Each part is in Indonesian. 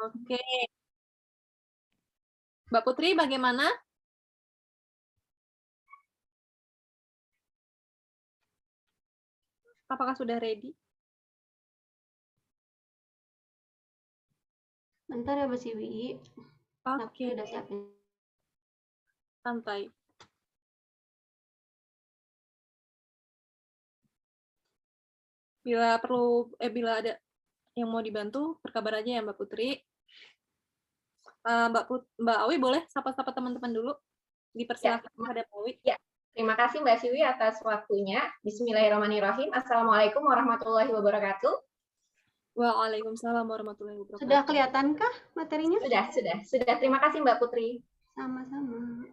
Oke. Mbak Putri, bagaimana? Apakah sudah ready? Bentar ya, Mbak Siwi. Oke. Udah siapin. Santai. Bila ada yang mau dibantu, berkabar aja ya Mbak Putri. Mbak Awi boleh sapa-sapa teman-teman dulu? Dipersilakan kepada Mbak Awi. Ya, terima kasih Mbak Siwi atas waktunya. Bismillahirrahmanirrahim. Assalamualaikum warahmatullahi wabarakatuh. Waalaikumsalam warahmatullahi wabarakatuh. Sudah kelihatankah materinya? Sudah. Terima kasih Mbak Putri. Sama-sama.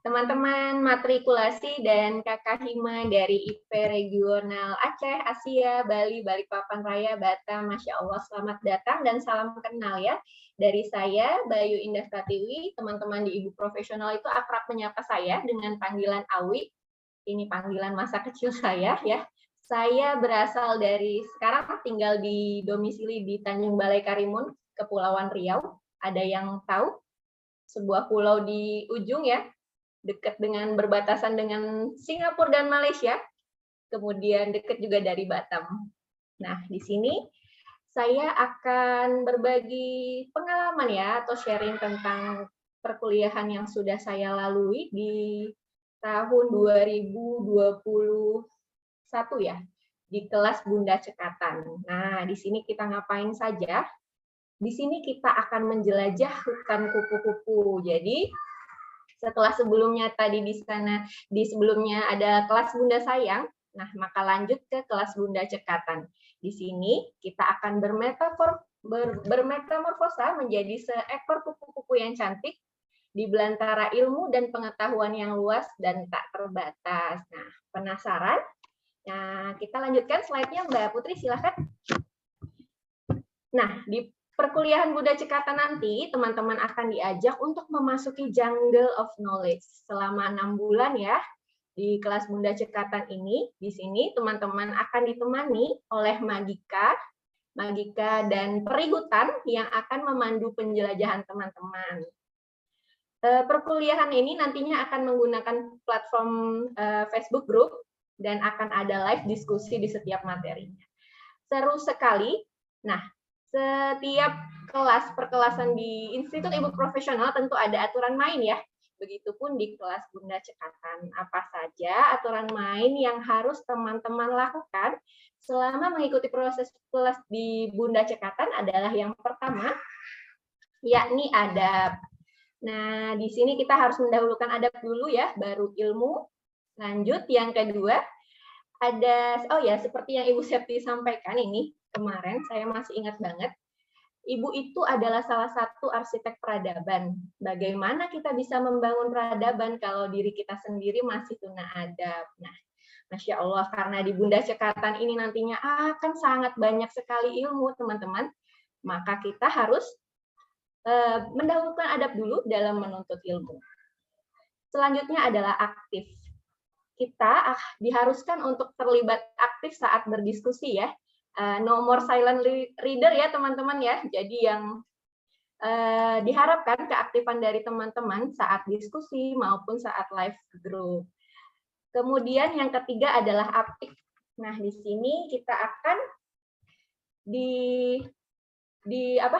Teman-teman matrikulasi dan Kakak Hima dari IP Regional Aceh, Asia, Bali, Balikpapan Raya, Batam, Masya Allah, selamat datang dan salam kenal ya. Dari saya, Bayu Indah Pratiwi, teman-teman di Ibu Profesional itu akrab menyapa saya dengan panggilan Awi. Ini panggilan masa kecil saya ya. Saya berasal dari, sekarang tinggal di domisili di Tanjung Balai Karimun, Kepulauan Riau. Ada yang tahu? Sebuah pulau di ujung ya, dekat dengan berbatasan dengan Singapura dan Malaysia, kemudian dekat juga dari Batam. Nah, di sini saya akan berbagi pengalaman ya, atau sharing tentang perkuliahan yang sudah saya lalui di tahun 2021 ya, di kelas Bunda Cekatan. Nah, di sini kita ngapain saja? Di sini kita akan menjelajah hutan kupu-kupu. Jadi, setelah sebelumnya tadi di sebelumnya ada kelas Bunda Sayang, nah maka lanjut ke kelas Bunda Cekatan. Di sini kita akan bermetamorfosa menjadi seekor kupu-kupu yang cantik di belantara ilmu dan pengetahuan yang luas dan tak terbatas. Nah, penasaran? Nah, kita lanjutkan slide-nya Mbak Putri, silakan. Nah, di perkuliahan Bunda Cekatan nanti, teman-teman akan diajak untuk memasuki jungle of knowledge selama 6 bulan ya. Di kelas Bunda Cekatan ini, di sini teman-teman akan ditemani oleh Magika dan peri hutan yang akan memandu penjelajahan teman-teman. Perkuliahan ini nantinya akan menggunakan platform Facebook Group dan akan ada live diskusi di setiap materinya. Seru sekali. Nah, setiap kelas perkelasan di Institut Ibu Profesional tentu ada aturan main ya. Begitupun di kelas Bunda Cekatan. Apa saja aturan main yang harus teman-teman lakukan selama mengikuti proses kelas di Bunda Cekatan adalah yang pertama, yakni adab. Nah, di sini kita harus mendahulukan adab dulu ya, baru ilmu. Lanjut, yang kedua, seperti yang Ibu Septi sampaikan ini, kemarin saya masih ingat banget, Ibu itu adalah salah satu arsitek peradaban. Bagaimana kita bisa membangun peradaban kalau diri kita sendiri masih tuna adab? Nah, Masya Allah, karena di Bunda Cekatan ini nantinya akan sangat banyak sekali ilmu, teman-teman, maka kita harus mendahulukan adab dulu dalam menuntut ilmu. Selanjutnya adalah aktif. Kita diharuskan untuk terlibat aktif saat berdiskusi ya. No more silent reader ya teman-teman ya. Jadi yang diharapkan keaktifan dari teman-teman saat diskusi maupun saat live group. Kemudian yang ketiga adalah apik. Nah, di sini kita akan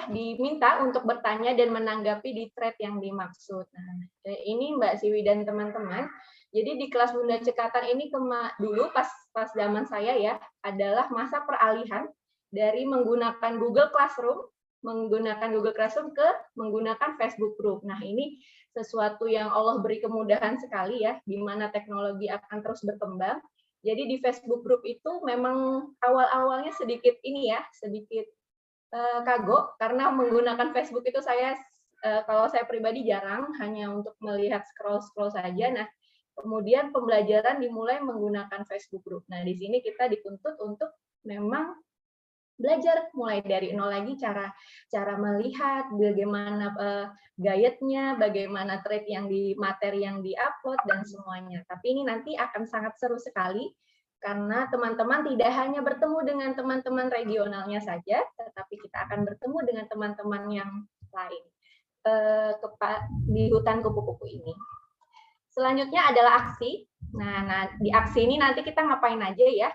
diminta untuk bertanya dan menanggapi di thread yang dimaksud. Nah, ini Mbak Siwi dan teman-teman. Jadi di kelas Bunda Cekatan ini dulu pas zaman saya ya adalah masa peralihan dari menggunakan Google Classroom ke menggunakan Facebook Group. Nah, ini sesuatu yang Allah beri kemudahan sekali ya, di mana teknologi akan terus berkembang. Jadi di Facebook Group itu memang awal-awalnya sedikit kagok karena menggunakan Facebook itu kalau saya pribadi jarang, hanya untuk melihat scroll saja. Nah, kemudian pembelajaran dimulai menggunakan Facebook Group. Nah, di sini kita dituntut untuk memang belajar mulai dari nol lagi cara melihat bagaimana guide-nya, bagaimana materi yang di-upload dan semuanya. Tapi ini nanti akan sangat seru sekali Karena teman-teman tidak hanya bertemu dengan teman-teman regionalnya saja, tetapi kita akan bertemu dengan teman-teman yang lain di hutan kupu-kupu ini. Selanjutnya adalah aksi. Nah, di aksi ini nanti kita ngapain aja ya?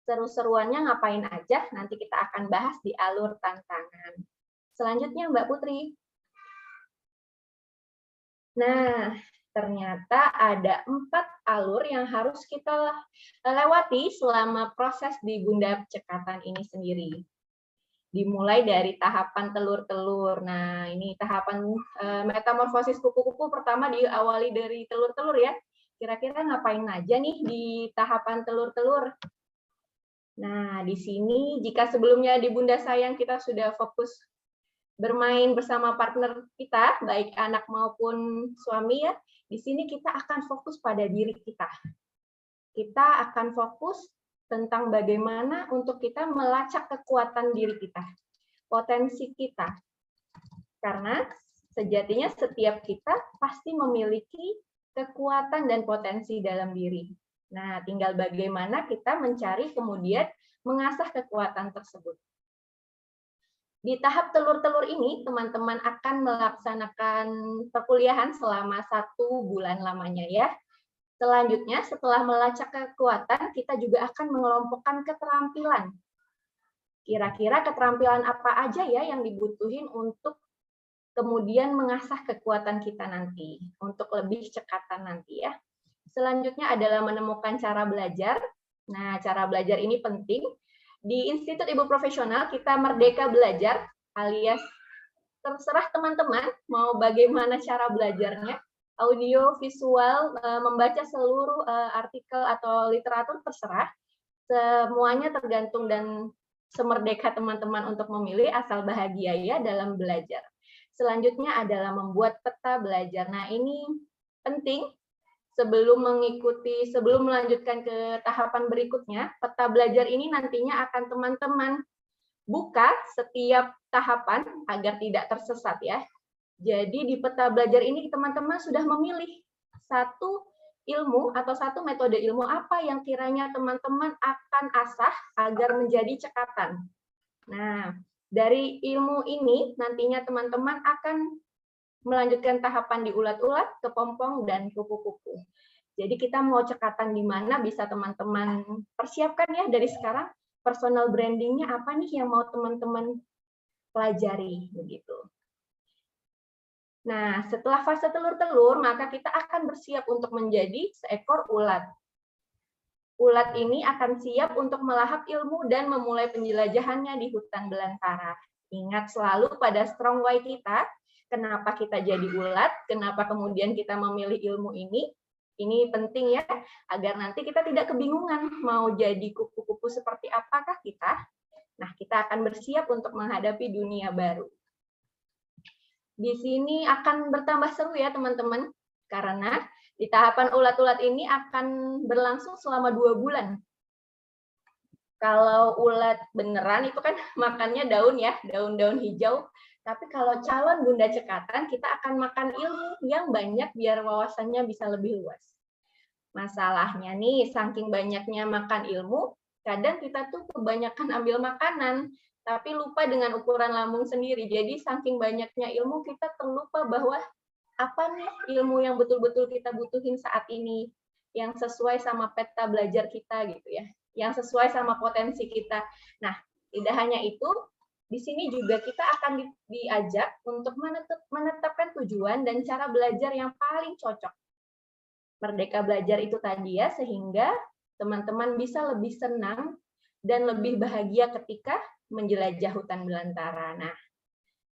Seru-seruannya ngapain aja? Nanti kita akan bahas di alur tantangan. Selanjutnya Mbak Putri. Nah, ternyata ada 4 alur yang harus kita lewati selama proses di Bunda Cekatan ini sendiri. Dimulai dari tahapan telur-telur. Nah, ini tahapan metamorfosis kupu-kupu pertama diawali dari telur-telur ya. Kira-kira ngapain aja nih di tahapan telur-telur? Nah, di sini jika sebelumnya di Bunda Sayang kita sudah fokus bermain bersama partner kita, baik anak maupun suami ya, di sini kita akan fokus pada diri kita. Kita akan fokus tentang bagaimana untuk kita melacak kekuatan diri kita, potensi kita. Karena sejatinya setiap kita pasti memiliki kekuatan dan potensi dalam diri. Nah, tinggal bagaimana kita mencari kemudian mengasah kekuatan tersebut. Di tahap telur-telur ini, teman-teman akan melaksanakan perkuliahan selama 1 bulan lamanya ya. Selanjutnya, setelah melacak kekuatan, kita juga akan mengelompokkan keterampilan. Kira-kira keterampilan apa aja ya yang dibutuhin untuk kemudian mengasah kekuatan kita nanti, untuk lebih cekatan nanti ya. Selanjutnya adalah menemukan cara belajar. Nah, cara belajar ini penting. Di Institut Ibu Profesional, kita merdeka belajar, alias terserah teman-teman mau bagaimana cara belajarnya. Audio, visual, membaca seluruh artikel atau literatur terserah. Semuanya tergantung dan semerdeka teman-teman untuk memilih, asal bahagia ya dalam belajar. Selanjutnya adalah membuat peta belajar. Nah, ini penting sebelum melanjutkan ke tahapan berikutnya. Peta belajar ini nantinya akan teman-teman buka setiap tahapan agar tidak tersesat ya. Jadi di peta belajar ini teman-teman sudah memilih satu ilmu atau satu metode ilmu apa yang kiranya teman-teman akan asah agar menjadi cekatan. Nah, dari ilmu ini nantinya teman-teman akan melanjutkan tahapan di ulat-ulat, kepompong, dan kupu-kupu. Jadi kita mau cekatan di mana bisa teman-teman persiapkan ya dari sekarang. Personal brandingnya apa nih yang mau teman-teman pelajari begitu. Nah, setelah fase telur-telur, maka kita akan bersiap untuk menjadi seekor ulat. Ulat ini akan siap untuk melahap ilmu dan memulai penjelajahannya di hutan belantara. Ingat selalu pada strong why kita, kenapa kita jadi ulat, kenapa kemudian kita memilih ilmu ini. Ini penting ya, agar nanti kita tidak kebingungan mau jadi kupu-kupu seperti apakah kita. Nah, kita akan bersiap untuk menghadapi dunia baru. Di sini akan bertambah seru ya teman-teman, karena di tahapan ulat-ulat ini akan berlangsung selama 2 bulan. Kalau ulat beneran itu kan makannya daun ya, daun-daun hijau. Tapi kalau calon Bunda Cekatan, kita akan makan ilmu yang banyak biar wawasannya bisa lebih luas. Masalahnya nih, saking banyaknya makan ilmu, kadang kita tuh kebanyakan ambil makanan, tapi lupa dengan ukuran lambung sendiri. Jadi saking banyaknya ilmu kita terlupa bahwa apa nih ilmu yang betul-betul kita butuhin saat ini, yang sesuai sama peta belajar kita gitu ya, yang sesuai sama potensi kita. Nah, tidak hanya itu, di sini juga kita akan diajak untuk menetapkan tujuan dan cara belajar yang paling cocok. Merdeka belajar itu tadi ya, sehingga teman-teman bisa lebih senang dan lebih bahagia ketika menjelajah hutan belantara. Nah,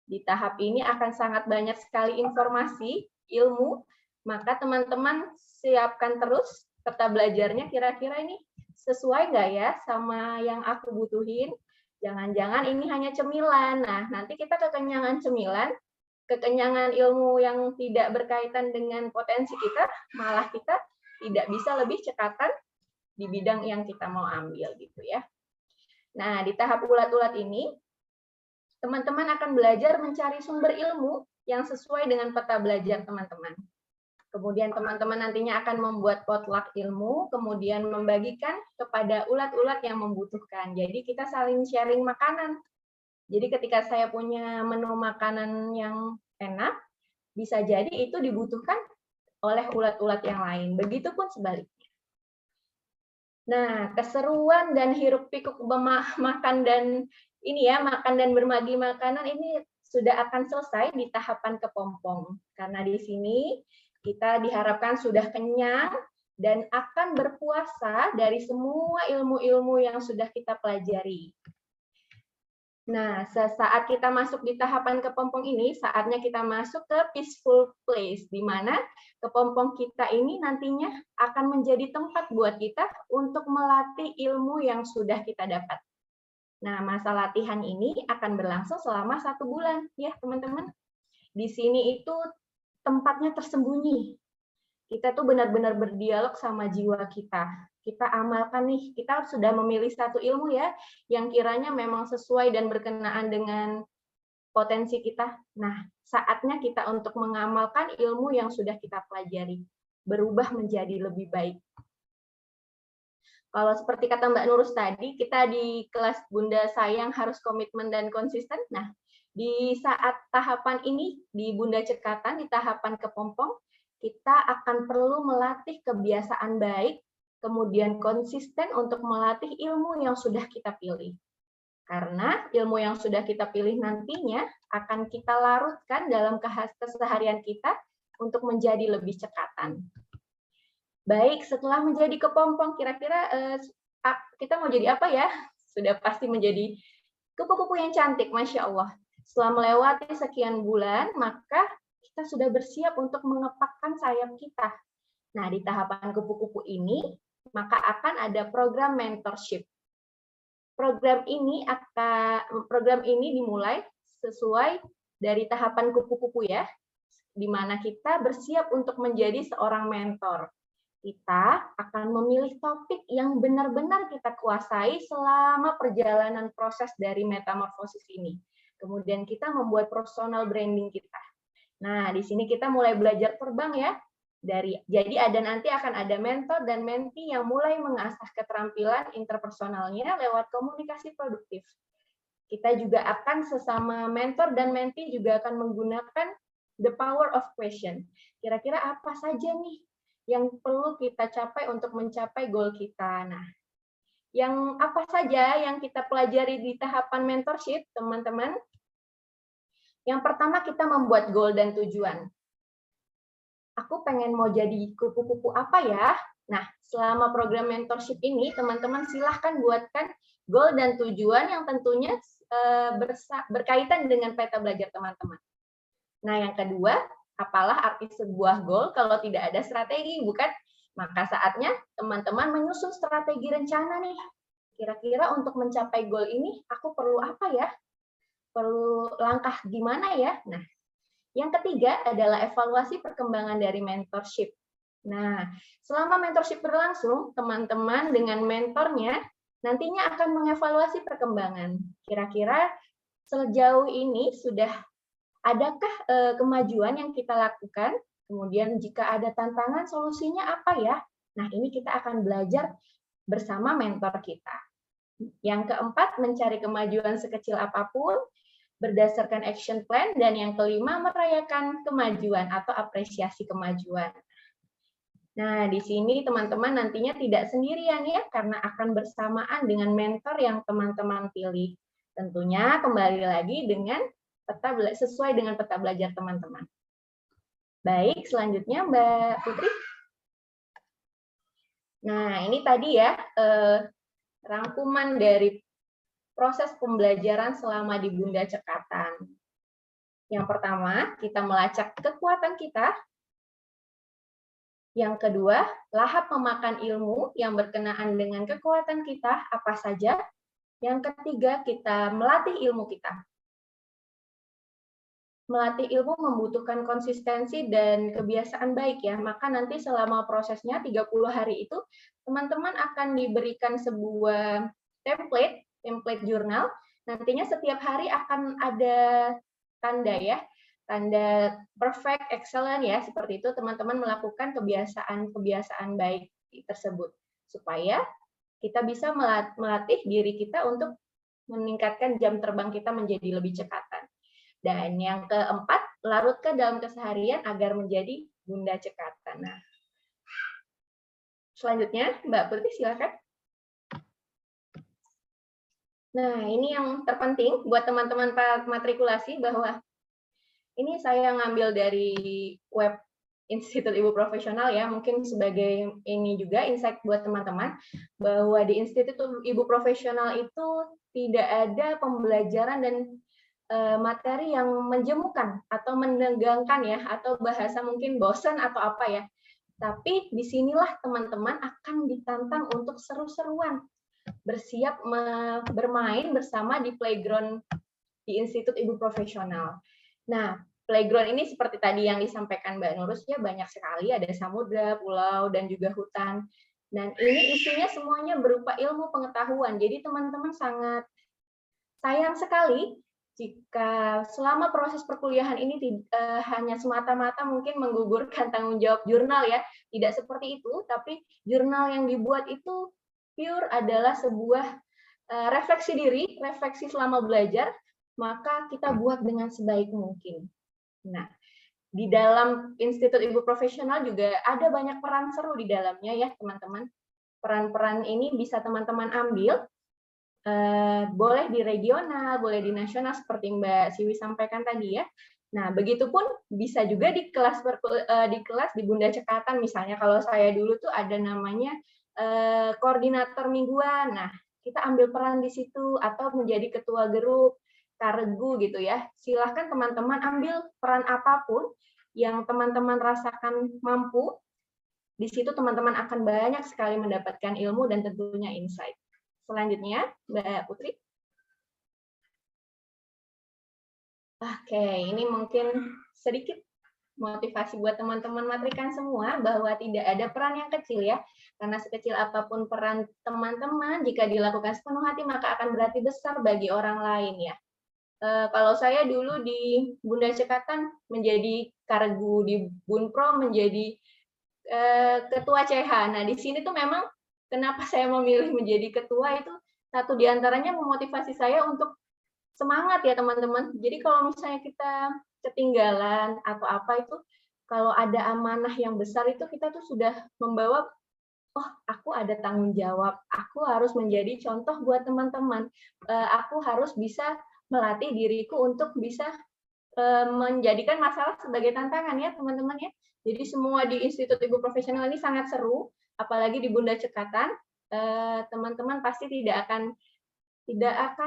di tahap ini akan sangat banyak sekali informasi, ilmu, maka teman-teman siapkan terus peta belajarnya, kira-kira ini sesuai nggak ya sama yang aku butuhin? Jangan-jangan ini hanya cemilan. Nah, nanti kita kekenyangan cemilan, kekenyangan ilmu yang tidak berkaitan dengan potensi kita, malah kita tidak bisa lebih cekatan di bidang yang kita mau ambil gitu ya. Nah, di tahap ulat-ulat ini, teman-teman akan belajar mencari sumber ilmu yang sesuai dengan peta belajar teman-teman. Kemudian teman-teman nantinya akan membuat potluck ilmu, kemudian membagikan kepada ulat-ulat yang membutuhkan. Jadi kita saling sharing makanan. Jadi ketika saya punya menu makanan yang enak, bisa jadi itu dibutuhkan oleh ulat-ulat yang lain. Begitupun sebaliknya. Nah, keseruan dan hiruk-pikuk makan dan berbagi makanan ini sudah akan selesai di tahapan kepompong. Karena di sini kita diharapkan sudah kenyang dan akan berpuasa dari semua ilmu-ilmu yang sudah kita pelajari. Nah, sesaat kita masuk di tahapan kepompong ini, saatnya kita masuk ke peaceful place, di mana kepompong kita ini nantinya akan menjadi tempat buat kita untuk melatih ilmu yang sudah kita dapat. Nah, masa latihan ini akan berlangsung selama 1 bulan, ya teman-teman. Di sini itu tempatnya tersembunyi. Kita tuh benar-benar berdialog sama jiwa kita. Kita amalkan nih, kita sudah memilih satu ilmu ya, yang kiranya memang sesuai dan berkenaan dengan potensi kita. Nah, saatnya kita untuk mengamalkan ilmu yang sudah kita pelajari. Berubah menjadi lebih baik. Kalau seperti kata Mbak Nurus tadi, kita di kelas Bunda Sayang harus komitmen dan konsisten. Nah, di saat tahapan ini, di Bunda Cekatan, di tahapan kepompong, kita akan perlu melatih kebiasaan baik, kemudian konsisten untuk melatih ilmu yang sudah kita pilih. Karena ilmu yang sudah kita pilih nantinya akan kita larutkan dalam keseharian kita untuk menjadi lebih cekatan. Baik, setelah menjadi kepompong, kira-kira kita mau jadi apa ya? Sudah pasti menjadi kupu-kupu yang cantik, Masya Allah. Setelah melewati sekian bulan, maka kita sudah bersiap untuk mengepakkan sayap kita. Nah, di tahapan kupu-kupu ini, maka akan ada program mentorship. Program ini dimulai sesuai dari tahapan kupu-kupu ya, di mana kita bersiap untuk menjadi seorang mentor. Kita akan memilih topik yang benar-benar kita kuasai selama perjalanan proses dari metamorfosis ini. Kemudian kita membuat personal branding kita. Nah, di sini kita mulai belajar terbang ya. Jadi nanti akan ada mentor dan mentee yang mulai mengasah keterampilan interpersonalnya lewat komunikasi produktif. Kita juga akan sesama mentor dan mentee juga akan menggunakan the power of question. Kira-kira apa saja nih yang perlu kita capai untuk mencapai goal kita. Nah, yang apa saja yang kita pelajari di tahapan mentorship, teman-teman? Yang pertama, kita membuat goal dan tujuan. Aku pengen mau jadi kupu-kupu apa ya? Nah, selama program mentorship ini, teman-teman silahkan buatkan goal dan tujuan yang tentunya berkaitan dengan peta belajar teman-teman. Nah, yang kedua, apalah arti sebuah goal kalau tidak ada strategi, bukan? Maka saatnya teman-teman menyusun strategi rencana nih. Kira-kira untuk mencapai goal ini, aku perlu apa ya? Perlu langkah gimana ya? Nah, yang ketiga adalah evaluasi perkembangan dari mentorship. Nah, selama mentorship berlangsung, teman-teman dengan mentornya nantinya akan mengevaluasi perkembangan. Kira-kira sejauh ini sudah adakah kemajuan yang kita lakukan? Kemudian jika ada tantangan, solusinya apa ya? Nah, ini kita akan belajar bersama mentor kita. Yang keempat, mencari kemajuan sekecil apapun berdasarkan action plan, dan yang kelima, merayakan kemajuan atau apresiasi kemajuan. Nah, di sini teman-teman nantinya tidak sendirian ya, karena akan bersamaan dengan mentor yang teman-teman pilih. Tentunya kembali lagi dengan sesuai dengan peta belajar teman-teman. Baik, selanjutnya Mbak Putri. Nah, ini tadi ya, rangkuman dari proses pembelajaran selama di Bunda Cekatan. Yang pertama, kita melacak kekuatan kita. Yang kedua, lahap memakan ilmu yang berkenaan dengan kekuatan kita, apa saja. Yang ketiga, kita melatih ilmu kita. Melatih ilmu membutuhkan konsistensi dan kebiasaan baik ya, maka nanti selama prosesnya 30 hari itu, teman-teman akan diberikan sebuah template jurnal, nantinya setiap hari akan ada tanda ya, tanda perfect, excellent ya, seperti itu teman-teman melakukan kebiasaan-kebiasaan baik tersebut supaya kita bisa melatih diri kita untuk meningkatkan jam terbang kita menjadi lebih cekatan. Dan yang keempat, larutkan dalam keseharian agar menjadi bunda cekatan. Nah, selanjutnya, Mbak Putri silakan. Nah, ini yang terpenting buat teman-teman matrikulasi bahwa ini saya ngambil dari web Institut Ibu Profesional ya, mungkin sebagai ini juga insight buat teman-teman bahwa di Institut Ibu Profesional itu tidak ada pembelajaran dan materi yang menjemukan atau menegangkan ya, atau bahasa mungkin bosan atau apa ya. Tapi disinilah teman-teman akan ditantang untuk seru-seruan, bersiap bermain bersama di playground di Institut Ibu Profesional. Nah, playground ini seperti tadi yang disampaikan Mbak Nurus ya, banyak sekali, ada samudra, pulau, dan juga hutan. Dan ini isinya semuanya berupa ilmu pengetahuan. Jadi teman-teman sangat sayang sekali jika selama proses perkuliahan ini hanya semata-mata mungkin menggugurkan tanggung jawab jurnal ya. Tidak seperti itu, tapi jurnal yang dibuat itu pure adalah sebuah refleksi diri, refleksi selama belajar, maka kita buat dengan sebaik mungkin. Nah, di dalam Institut Ibu Profesional juga ada banyak peran seru di dalamnya ya teman-teman. Peran-peran ini bisa teman-teman ambil, boleh di regional, boleh di nasional seperti Mbak Siwi sampaikan tadi ya. Nah, begitupun bisa juga di kelas di Bunda Cekatan misalnya. Kalau saya dulu tuh ada namanya koordinator mingguan. Nah, kita ambil peran di situ atau menjadi ketua grup, karegu gitu ya. Silahkan teman-teman ambil peran apapun yang teman-teman rasakan mampu. Di situ teman-teman akan banyak sekali mendapatkan ilmu dan tentunya insight. Selanjutnya, Mbak Putri. Oke, ini mungkin sedikit motivasi buat teman-teman matrikan semua bahwa tidak ada peran yang kecil ya. Karena sekecil apapun peran teman-teman, jika dilakukan sepenuh hati maka akan berarti besar bagi orang lain ya. Kalau saya dulu di Bunda Cekatan menjadi karegu, di Bunpro menjadi ketua CH. Nah, di sini tuh memang kenapa saya memilih menjadi ketua itu satu diantaranya memotivasi saya untuk semangat ya teman-teman. Jadi kalau misalnya kita ketinggalan atau apa itu, kalau ada amanah yang besar itu kita tuh sudah membawa, oh aku ada tanggung jawab, aku harus menjadi contoh buat teman-teman, aku harus bisa melatih diriku untuk bisa menjadikan masalah sebagai tantangan ya teman-teman ya. Jadi semua di Institut Ibu Profesional ini sangat seru, apalagi di Bunda Cekatan, teman-teman pasti tidak akan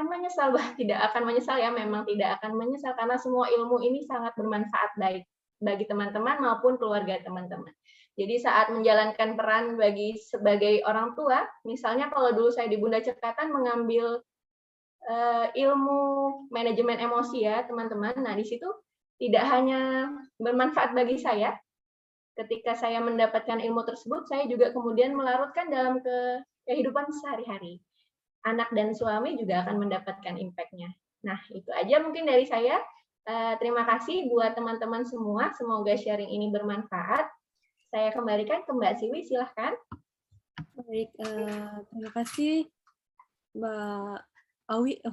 menyesal, tidak akan menyesal ya, memang tidak akan menyesal karena semua ilmu ini sangat bermanfaat baik bagi teman-teman maupun keluarga teman-teman. Jadi saat menjalankan peran sebagai orang tua, misalnya kalau dulu saya di Bunda Cekatan mengambil ilmu manajemen emosi ya teman-teman. Nah di situ tidak hanya bermanfaat bagi saya, ketika saya mendapatkan ilmu tersebut, saya juga kemudian melarutkan dalam kehidupan sehari-hari. Anak dan suami juga akan mendapatkan impact-nya. Nah itu aja mungkin dari saya. Terima kasih buat teman-teman semua. Semoga sharing ini bermanfaat. Saya kembalikan ke Mbak Siwi, silahkan. Baik, terima kasih Mbak Awi.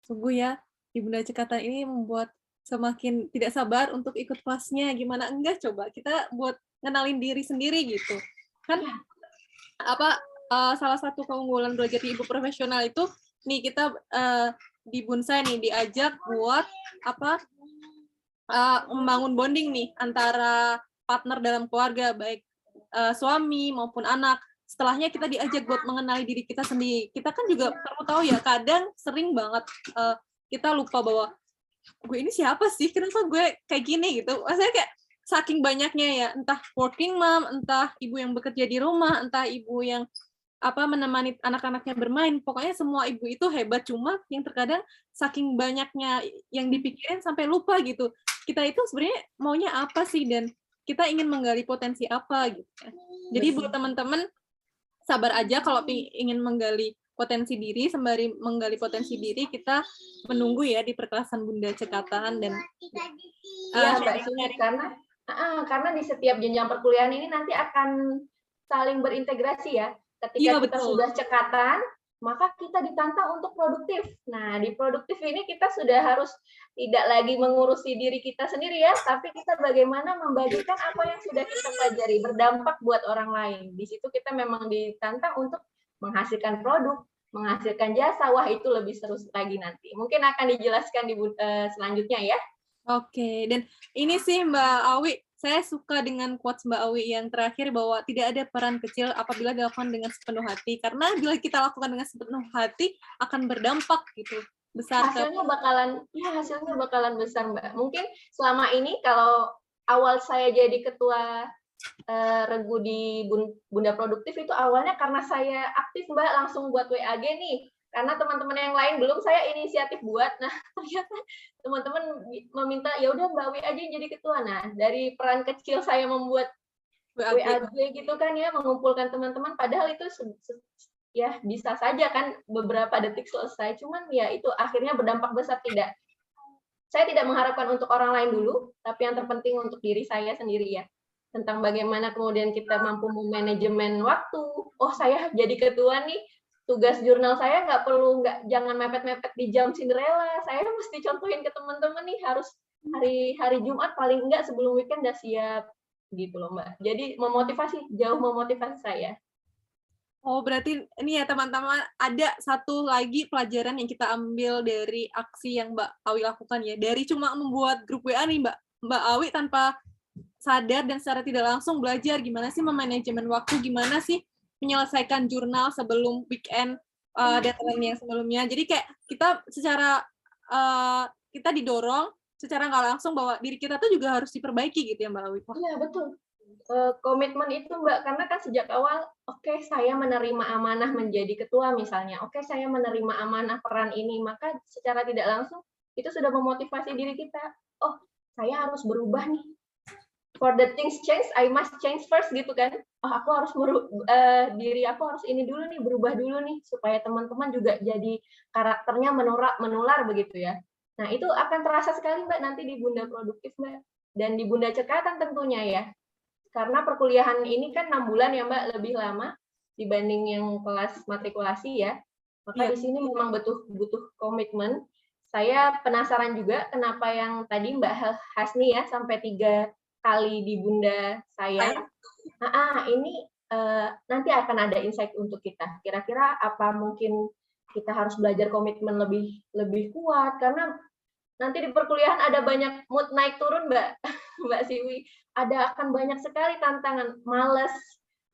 Sungguh ya, di Bunda Cekatan ini membuat semakin tidak sabar untuk ikut kelasnya. Gimana enggak coba kita buat ngenalin diri sendiri gitu. Kan salah satu keunggulan belajar di Ibu Profesional itu nih kita di Bunsai nih diajak buat membangun bonding nih antara partner dalam keluarga, baik suami maupun anak. Setelahnya kita diajak buat mengenali diri kita sendiri. Kita kan juga perlu tahu ya, kadang sering banget kita lupa bahwa gue ini siapa sih? Kenapa gue kayak gini gitu? Maksudnya kayak saking banyaknya ya, entah working mom, entah ibu yang bekerja di rumah, entah ibu yang menemani anak-anaknya bermain. Pokoknya semua ibu itu hebat, cuma yang terkadang saking banyaknya yang dipikirin sampai lupa gitu. Kita itu sebenarnya maunya apa sih, dan kita ingin menggali potensi apa gitu. Jadi buat teman-teman sabar aja kalau ingin menggali potensi diri, sembari menggali potensi diri kita menunggu ya di perkelasan Bunda Cekatan, dan Iya, Mbak Sumi, sharing-sharing. karena di setiap jenjang perkuliahan ini nanti akan saling berintegrasi ya. Ketika Iya, kita betul. sudah cekatan, maka kita ditantang untuk produktif. Nah, di produktif ini kita sudah harus tidak lagi mengurusi diri kita sendiri ya, tapi kita bagaimana membagikan apa yang sudah kita pelajari, berdampak buat orang lain. Di situ kita memang ditantang untuk menghasilkan produk, menghasilkan jasa. Wah, itu lebih seru lagi nanti. Mungkin akan dijelaskan di selanjutnya ya. Oke, dan ini sih Mbak Awi, saya suka dengan quotes Mbak Awi yang terakhir bahwa tidak ada peran kecil apabila dilakukan dengan sepenuh hati. Karena bila kita lakukan dengan sepenuh hati akan berdampak gitu besar ke Hasilnya bakalan besar, Mbak. Mungkin selama ini kalau awal saya jadi ketua regu di Bunda Produktif itu awalnya karena saya aktif, Mbak, langsung buat WAG nih. Karena teman-teman yang lain belum, saya inisiatif buat. Nah, ternyata teman-teman meminta, ya udah Mbak Wi aja yang jadi ketua. Nah, dari peran kecil saya membuat WAG gitu kan ya, mengumpulkan teman-teman, padahal itu ya bisa saja kan beberapa detik selesai. Cuman ya itu akhirnya berdampak besar. Saya tidak mengharapkan untuk orang lain dulu, tapi yang terpenting untuk diri saya sendiri ya. Tentang bagaimana kemudian kita mampu memanajemen waktu. Oh, saya jadi ketua nih, tugas jurnal saya jangan mepet-mepet di jam Cinderella. Saya mesti contohin ke teman-teman nih, harus hari Jumat paling enggak sebelum weekend udah siap gitu loh, Mbak. Jadi jauh memotivasi saya. Oh, berarti ini ya teman-teman, ada satu lagi pelajaran yang kita ambil dari aksi yang Mbak Awi lakukan ya. Dari cuma membuat grup WA nih Mbak Awi tanpa sadar dan secara tidak langsung belajar gimana sih memanajemen waktu, gimana sih menyelesaikan jurnal sebelum weekend, deadline yang sebelumnya. Jadi kayak kita kita didorong secara nggak langsung bahwa diri kita tuh juga harus diperbaiki gitu ya Mbak Awi. Iya, betul. Komitmen itu, Mbak, karena kan sejak awal, oke, saya menerima amanah menjadi ketua misalnya, oke, saya menerima amanah peran ini, maka secara tidak langsung itu sudah memotivasi diri kita. Oh, saya harus berubah nih. For the things change, I must change first gitu kan. Oh, aku harus diri aku harus ini dulu nih, berubah dulu nih, supaya teman-teman juga jadi karakternya menular begitu ya. Nah, itu akan terasa sekali, Mbak, nanti di Bunda Produktif, Mbak. Dan di Bunda Cekatan tentunya ya. Karena perkuliahan ini kan 6 bulan ya, Mbak, lebih lama dibanding yang kelas matrikulasi ya. Maka di sini memang butuh komitmen. Saya penasaran juga kenapa yang tadi Mbak Hasni ya sampai 3 kali di Bunda saya. Ini nanti akan ada insight untuk kita. Kira-kira apa mungkin kita harus belajar komitmen lebih kuat karena nanti di perkuliahan ada banyak mood naik turun, Mbak. Mbak Siwi. Akan banyak sekali tantangan, males,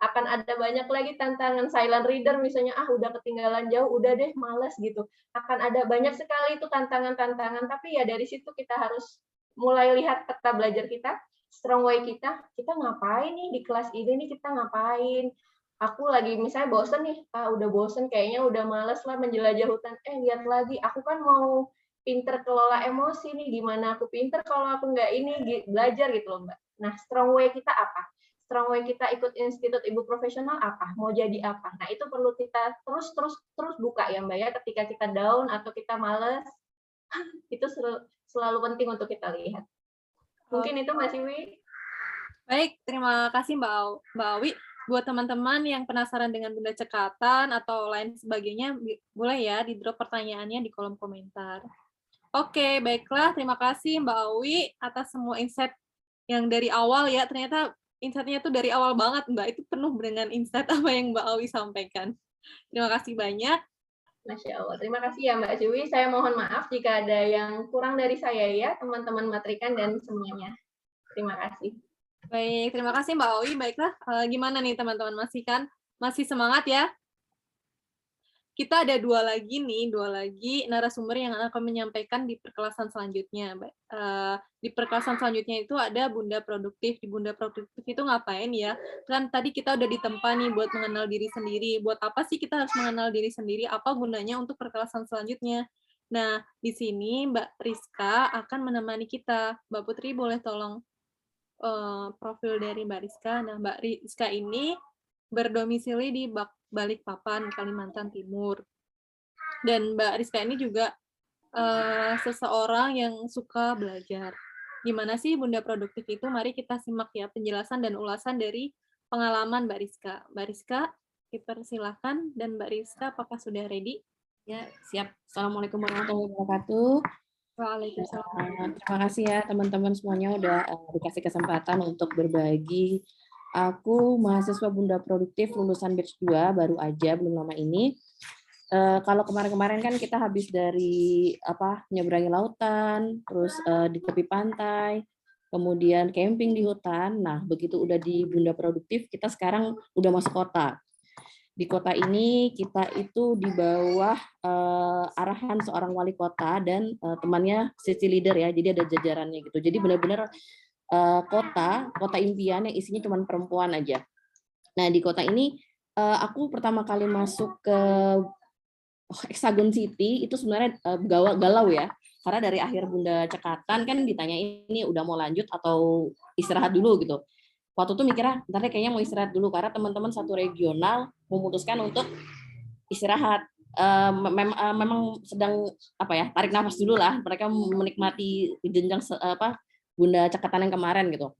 akan ada banyak lagi tantangan silent reader misalnya, udah ketinggalan jauh, udah deh males gitu. Akan ada banyak sekali itu tantangan-tantangan, tapi ya dari situ kita harus mulai lihat peta belajar kita, strong way kita ngapain nih di kelas ini nih, kita ngapain. Aku lagi misalnya bosen nih, udah bosen kayaknya udah males lah menjelajah hutan, lihat lagi, aku kan mau pinter kelola emosi nih, gimana aku pinter kalau aku nggak ini belajar gitu loh, Mbak. Nah, strong way kita apa? Strong way kita ikut Institut Ibu Profesional apa? Mau jadi apa? Nah, itu perlu kita terus buka ya, Mbak ya. Ketika kita down atau kita males, itu selalu penting untuk kita lihat. Mungkin itu Mbak Siwi. Baik, terima kasih Mbak Awi. Buat teman-teman yang penasaran dengan Bunda Cekatan atau lain sebagainya, boleh ya di-drop pertanyaannya di kolom komentar. Oke, baiklah. Terima kasih Mbak Awi atas semua insight yang dari awal ya. Ternyata insight-nya tuh dari awal banget, Mbak. Itu penuh dengan insight apa yang Mbak Awi sampaikan. Terima kasih banyak. Masya Allah. Terima kasih ya Mbak Siwi. Saya mohon maaf jika ada yang kurang dari saya ya, teman-teman matrikan dan semuanya. Terima kasih. Baik, terima kasih Mbak Awi. Baiklah, gimana nih teman-teman? Masih semangat ya? Kita ada dua lagi narasumber yang akan menyampaikan di perkelasan selanjutnya. Di perkelasan selanjutnya itu ada Bunda Produktif. Di Bunda Produktif itu ngapain ya? Kan tadi kita udah ditempa nih buat mengenal diri sendiri. Buat apa sih kita harus mengenal diri sendiri? Apa gunanya untuk perkelasan selanjutnya? Nah, di sini Mbak Rizka akan menemani kita. Mbak Putri boleh tolong profil dari Mbak Rizka. Nah, Mbak Rizka ini berdomisili di Balikpapan, Kalimantan Timur. Dan Mbak Rizka ini juga seseorang yang suka belajar. Gimana sih Bunda Produktif itu? Mari kita simak ya penjelasan dan ulasan dari pengalaman Mbak Rizka. Mbak Rizka, dipersilahkan, dan Mbak Rizka apakah sudah ready? Ya, siap. Assalamualaikum warahmatullahi wabarakatuh. Waalaikumsalam. Terima kasih ya teman-teman semuanya udah dikasih kesempatan untuk berbagi. Aku mahasiswa Bunda Produktif lulusan batch 2 baru aja, belum lama ini. Kalau kemarin-kemarin kan kita habis dari nyeberangi lautan, terus di tepi pantai, kemudian camping di hutan. Nah, begitu udah di Bunda Produktif, kita sekarang udah masuk kota. Di kota ini kita itu di bawah arahan seorang wali kota dan temannya sisi leader ya, jadi ada jajarannya gitu. Jadi benar-benar kota impian yang isinya cuma perempuan aja. Nah di kota ini aku pertama kali masuk ke Hexagon City itu sebenarnya galau ya, karena dari akhir Bunda Cekatan kan ditanya ini udah mau lanjut atau istirahat dulu gitu. Waktu itu mikirnya, ntar deh kayaknya mau istirahat dulu, karena teman-teman satu regional memutuskan untuk istirahat. Memang sedang tarik nafas dulu lah, mereka menikmati jenjang Bunda Cekatan yang kemarin gitu.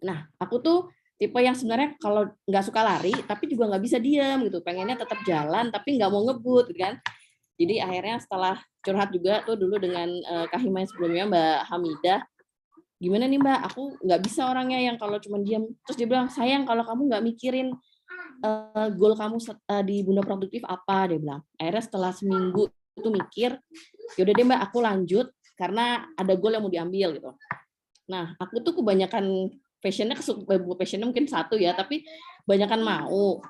Nah, aku tuh tipe yang sebenarnya kalau nggak suka lari, tapi juga nggak bisa diam gitu, pengennya tetap jalan, tapi nggak mau ngebut gitu kan. Jadi akhirnya setelah curhat juga tuh dulu dengan Kak Hima sebelumnya, Mbak Hamidah, gimana nih Mbak, aku nggak bisa orangnya yang kalau cuma diam. Terus dia bilang, sayang kalau kamu nggak mikirin goal kamu di Bunda Produktif apa, dia bilang. Akhirnya setelah seminggu itu mikir, yaudah deh Mbak, aku lanjut karena ada goal yang mau diambil gitu. Nah, aku tuh kebanyakan passionnya mungkin satu ya, tapi kebanyakan mau.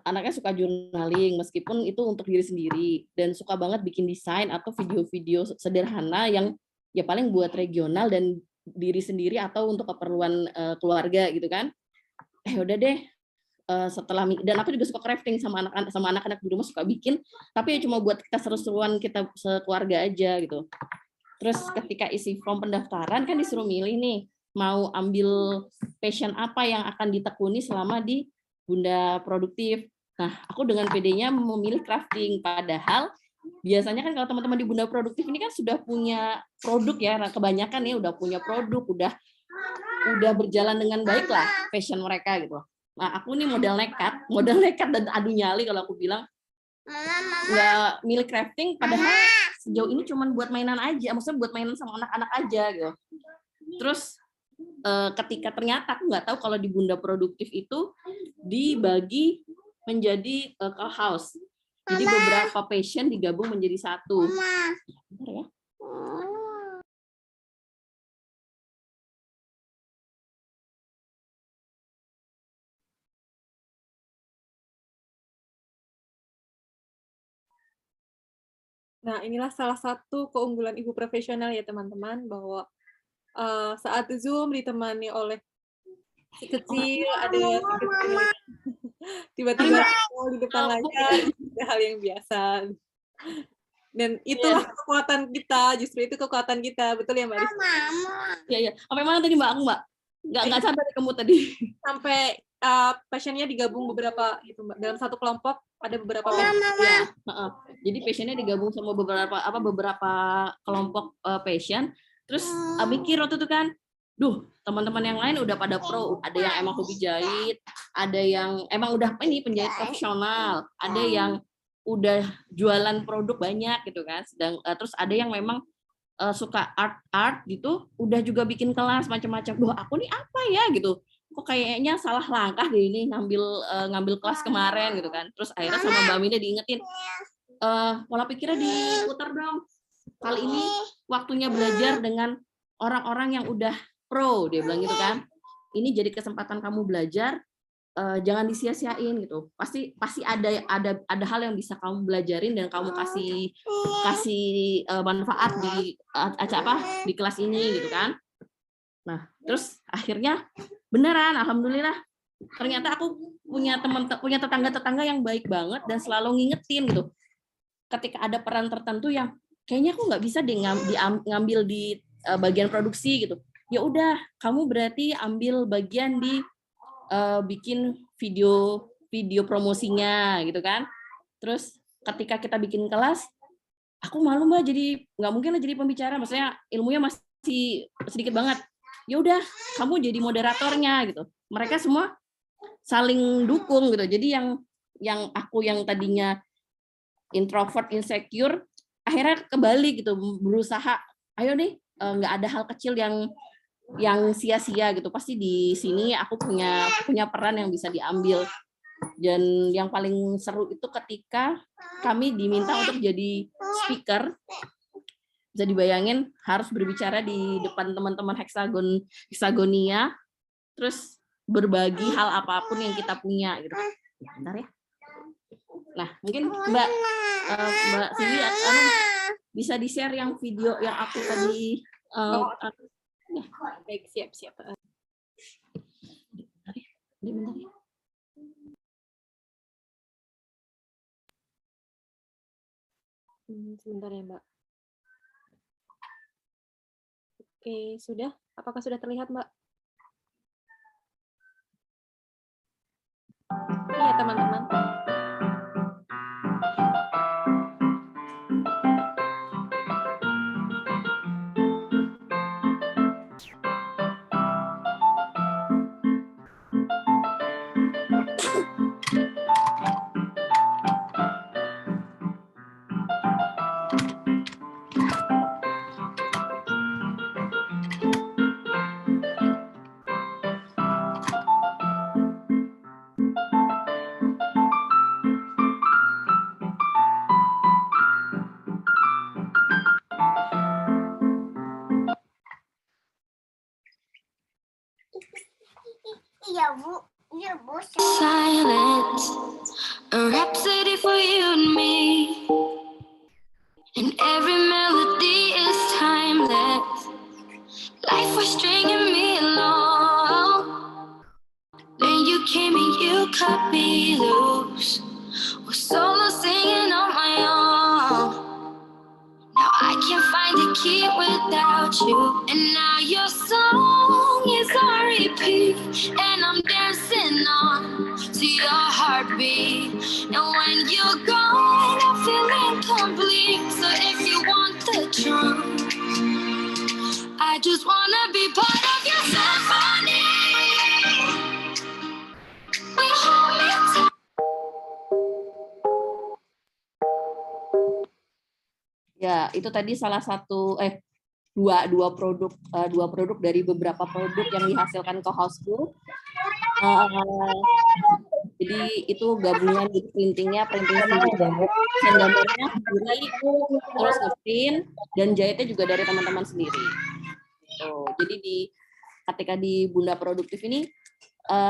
Anaknya suka journaling, meskipun itu untuk diri sendiri, dan suka banget bikin desain atau video-video sederhana yang ya paling buat regional dan diri sendiri atau untuk keperluan keluarga gitu kan. Udah deh, setelah, dan aku juga suka crafting sama anak-anak di rumah, suka bikin, tapi ya cuma buat kita seru-seruan, kita sekeluarga aja gitu. Terus ketika isi form pendaftaran kan disuruh milih nih, mau ambil passion apa yang akan ditekuni selama di Bunda Produktif. Nah, aku dengan PD-nya memilih crafting, padahal biasanya kan kalau teman-teman di Bunda Produktif ini kan sudah punya produk ya, kebanyakan ya udah punya produk, udah berjalan dengan baik lah passion mereka gitu. Nah, aku nih modal nekat dan adu nyali kalau aku bilang, nggak milih crafting, padahal sejauh ini cuma buat mainan aja, maksudnya buat mainan sama anak-anak aja gitu. Terus ketika ternyata aku nggak tahu kalau di Bunda Produktif itu dibagi menjadi house. Jadi beberapa passion digabung menjadi satu. Bentar ya. Nah, inilah salah satu keunggulan ibu profesional ya teman-teman, bahwa saat Zoom ditemani oleh si kecil, ada si kecil tiba-tiba di depan layar, itu hal yang biasa. Dan itulah kekuatan kita, justru itu kekuatan kita, betul ya Mbak Rizka? Iya. Sampai mana tadi Mbak? Aku Mbak? Nggak sampai kamu tadi. Sampai passionnya digabung beberapa gitu Mbak. Dalam satu kelompok ada beberapa passion. Ya, jadi passionnya digabung sama beberapa kelompok passion. Terus mikir waktu itu kan, teman-teman yang lain udah pada pro, ada yang emang hobi jahit, ada yang emang udah penjahit profesional, ada yang udah jualan produk banyak gitu kan. Terus ada yang memang suka art gitu, udah juga bikin kelas macam-macam. Aku nih apa ya gitu. Kok kayaknya salah langkah deh ini ngambil kelas kemarin gitu kan. Terus akhirnya sama Mbak Mida diingetin, pola pikirnya diputar dong. Kali ini waktunya belajar dengan orang-orang yang udah pro, dia bilang gitu kan. Ini jadi kesempatan kamu belajar, jangan disia-siain gitu. Pasti ada hal yang bisa kamu belajarin dan kamu kasih manfaat di kelas ini gitu kan. Nah, terus akhirnya beneran, alhamdulillah, ternyata aku punya tetangga-tetangga yang baik banget dan selalu ngingetin gitu. Ketika ada peran tertentu yang kayaknya aku nggak bisa ngambil di bagian produksi gitu. Ya udah, kamu berarti ambil bagian di bikin video promosinya gitu kan. Terus ketika kita bikin kelas, aku malu Mbak, jadi nggak mungkin lah jadi pembicara, maksudnya ilmunya masih masih sedikit banget. Ya udah, kamu jadi moderatornya gitu. Mereka semua saling dukung gitu. Jadi yang aku yang tadinya introvert, insecure, akhirnya kebalik gitu, berusaha, ayo nih, nggak ada hal kecil yang sia-sia gitu. Pasti di sini aku punya peran yang bisa diambil. Dan yang paling seru itu ketika kami diminta untuk jadi speaker. Bisa dibayangin harus berbicara di depan teman-teman heksagonia, terus berbagi hal apapun yang kita punya gitu. Ya, bentar ya. Nah, mungkin Mbak Siwi bisa di-share yang video yang aku tadi ya. Baik, siap. Bentar ya. Sebentar ya, Mbak. Oke, sudah? Apakah sudah terlihat, Mbak? Iya, teman-teman. Silence, a rhapsody for you and me. And every melody is timeless. Life was stringing me along. Then you came and you cut me loose. Was solo singing on my own. Now I can't find a key without you. And now your song is on repeat. And I'm dancing on to your heartbeat. And when you're gone, I feel incomplete. So if you want the truth, I just wanna be part of your symphony. We hold me tight. Ya, itu tadi salah satu dua produk dari beberapa produk yang dihasilkan Co-House-ku. Jadi itu gabungan di printing sendiri, gambarnya sendiri, terus ngeprint dan jahitnya juga dari teman-teman sendiri. Jadi ketika di Bunda Produktif ini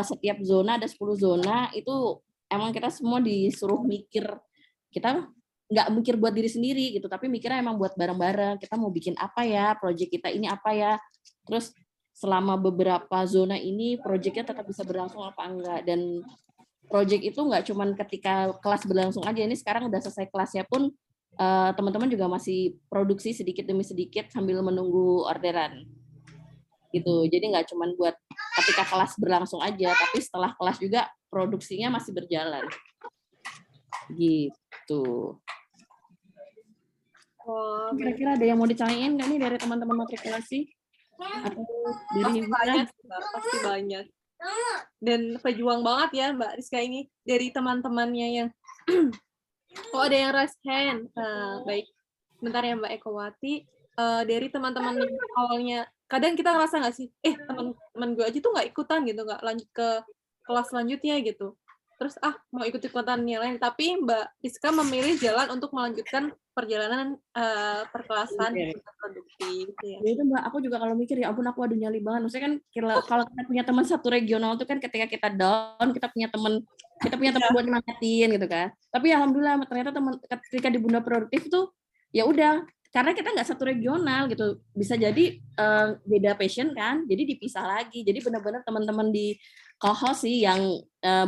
setiap zona ada 10 zona, itu emang kita semua disuruh mikir, kita nggak mikir buat diri sendiri gitu, tapi mikirnya emang buat bareng-bareng, kita mau bikin apa ya, proyek kita ini apa ya, terus selama beberapa zona ini proyeknya tetap bisa berlangsung apa enggak, dan proyek itu nggak cuman ketika kelas berlangsung aja, ini sekarang udah selesai kelasnya pun teman-teman juga masih produksi sedikit demi sedikit sambil menunggu orderan gitu. Jadi nggak cuman buat ketika kelas berlangsung aja, tapi setelah kelas juga produksinya masih berjalan gitu. Kira-kira ada yang mau ditanyain nggak nih dari teman-teman matrikulasi? Atau dari pasti banyak. Dan pejuang banget ya Mbak Rizka ini dari teman-temannya yang ada yang raise hand. Nah, baik. Bentar ya Mbak Ekowati. Dari teman-teman yang awalnya kadang kita ngerasa nggak sih, teman-teman gue aja tuh nggak ikutan gitu, nggak lanjut ke kelas selanjutnya gitu. Terus mau ikut-ikutan yang lain, tapi Mbak Rizka memilih jalan untuk melanjutkan perjalanan perkelasan produktif. Ya. Itu Mbak, aku juga kalau mikir ya ampun aku aduh nyali banget. Maksudnya kan kalau kita punya teman satu regional tuh kan ketika kita down kita punya teman buat nyemangatin gitu kan. Tapi alhamdulillah ternyata teman ketika di Bunda Produktif tuh ya udah, karena kita nggak satu regional gitu, bisa jadi beda passion kan, jadi dipisah lagi. Jadi benar-benar teman-teman di Co-House sih yang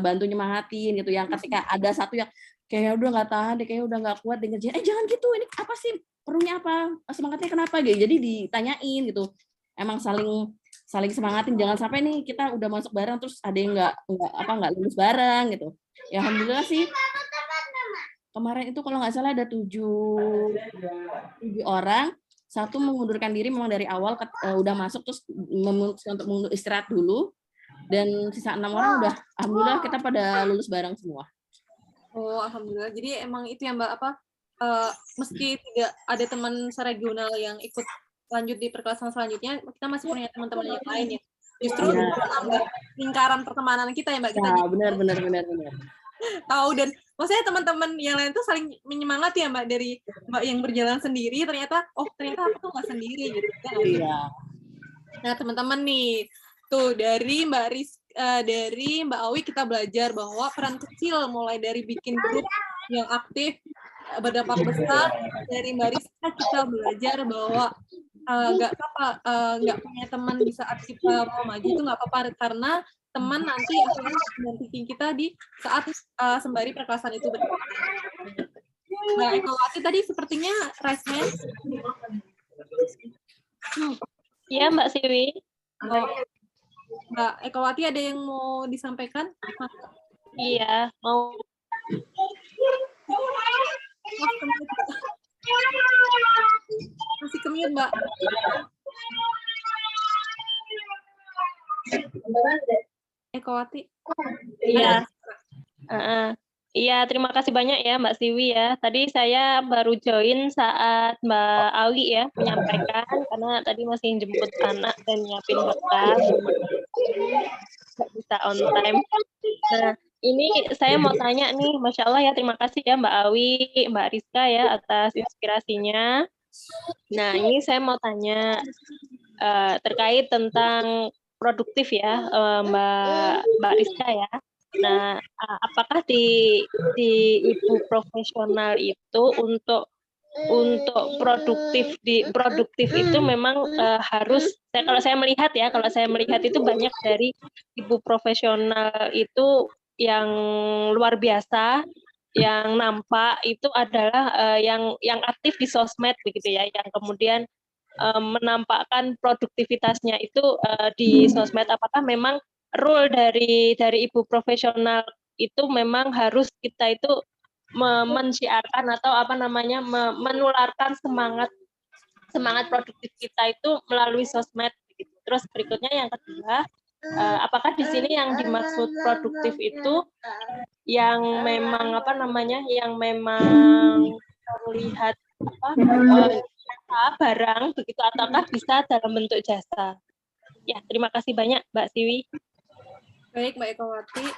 bantu nyemangatin gitu, yang ketika ada satu yang kayak udah nggak tahan deh, kayak udah nggak kuat deh ngerjain, jangan gitu, ini apa sih, perlunya apa, semangatnya kenapa gitu, jadi ditanyain gitu, emang saling semangatin, jangan sampai nih kita udah masuk bareng terus ada yang nggak lulus bareng gitu. Ya alhamdulillah sih kemarin itu kalau nggak salah ada 7 orang, satu mengundurkan diri memang dari awal udah masuk terus memutuskan untuk istirahat dulu, dan sisa 6 orang udah alhamdulillah kita pada lulus bareng semua. Oh, alhamdulillah. Jadi emang itu ya Mbak, meski tidak ada teman seregional yang ikut lanjut di perkelasan selanjutnya, kita masih punya teman-teman yang lain ya. Justru menambah lingkaran pertemanan kita ya Mbak. Kita benar. tahu, dan maksudnya teman-teman yang lain tuh saling menyemangati ya Mbak, dari Mbak yang berjalan sendiri ternyata aku tuh nggak sendiri gitu kan. Iya. Nah teman-teman nih tuh dari dari Mbak Awi kita belajar bahwa peran kecil mulai dari bikin grup yang aktif berdampak besar. Dari Mbak Rizka kita belajar bahwa nggak apa-apa nggak punya teman di saat kita mau maju itu nggak apa-apa, karena teman nanti akan mendampingi kita di saat sembari perkelasan itu berjalan. Mbak Ekowati tadi sepertinya raise hand. Iya Mbak Siwi. Mbak Ekowati ada yang mau disampaikan? Iya, mau. Masih ke-mute, Mbak. Ekowati. Iya. Iya, terima kasih banyak ya Mbak Siwi ya. Tadi saya baru join saat Mbak Awi ya menyampaikan, karena tadi masih jemput anak dan nyiapin bekal. Nggak bisa on time. Nah, ini saya mau tanya nih, Masya Allah ya, terima kasih ya Mbak Awi, Mbak Rizka ya atas inspirasinya. Nah, ini saya mau tanya terkait tentang produktif ya, Mbak Rizka ya. Nah, apakah di ibu profesional itu untuk produktif itu memang harus, kalau saya melihat itu banyak dari ibu profesional itu yang luar biasa, yang nampak itu adalah yang aktif di sosmed begitu ya, yang kemudian menampakkan produktivitasnya itu di sosmed. Apakah memang role dari ibu profesional itu memang harus kita itu mensiarkan atau menularkan semangat produktif kita itu melalui sosmed gitu. Terus berikutnya yang kedua, apakah di sini yang dimaksud produktif itu yang memang yang memang terlihat barang begitu, ataukah bisa dalam bentuk jasa? Ya, terima kasih banyak Mbak Siwi. Baik, Mbak Ekowati.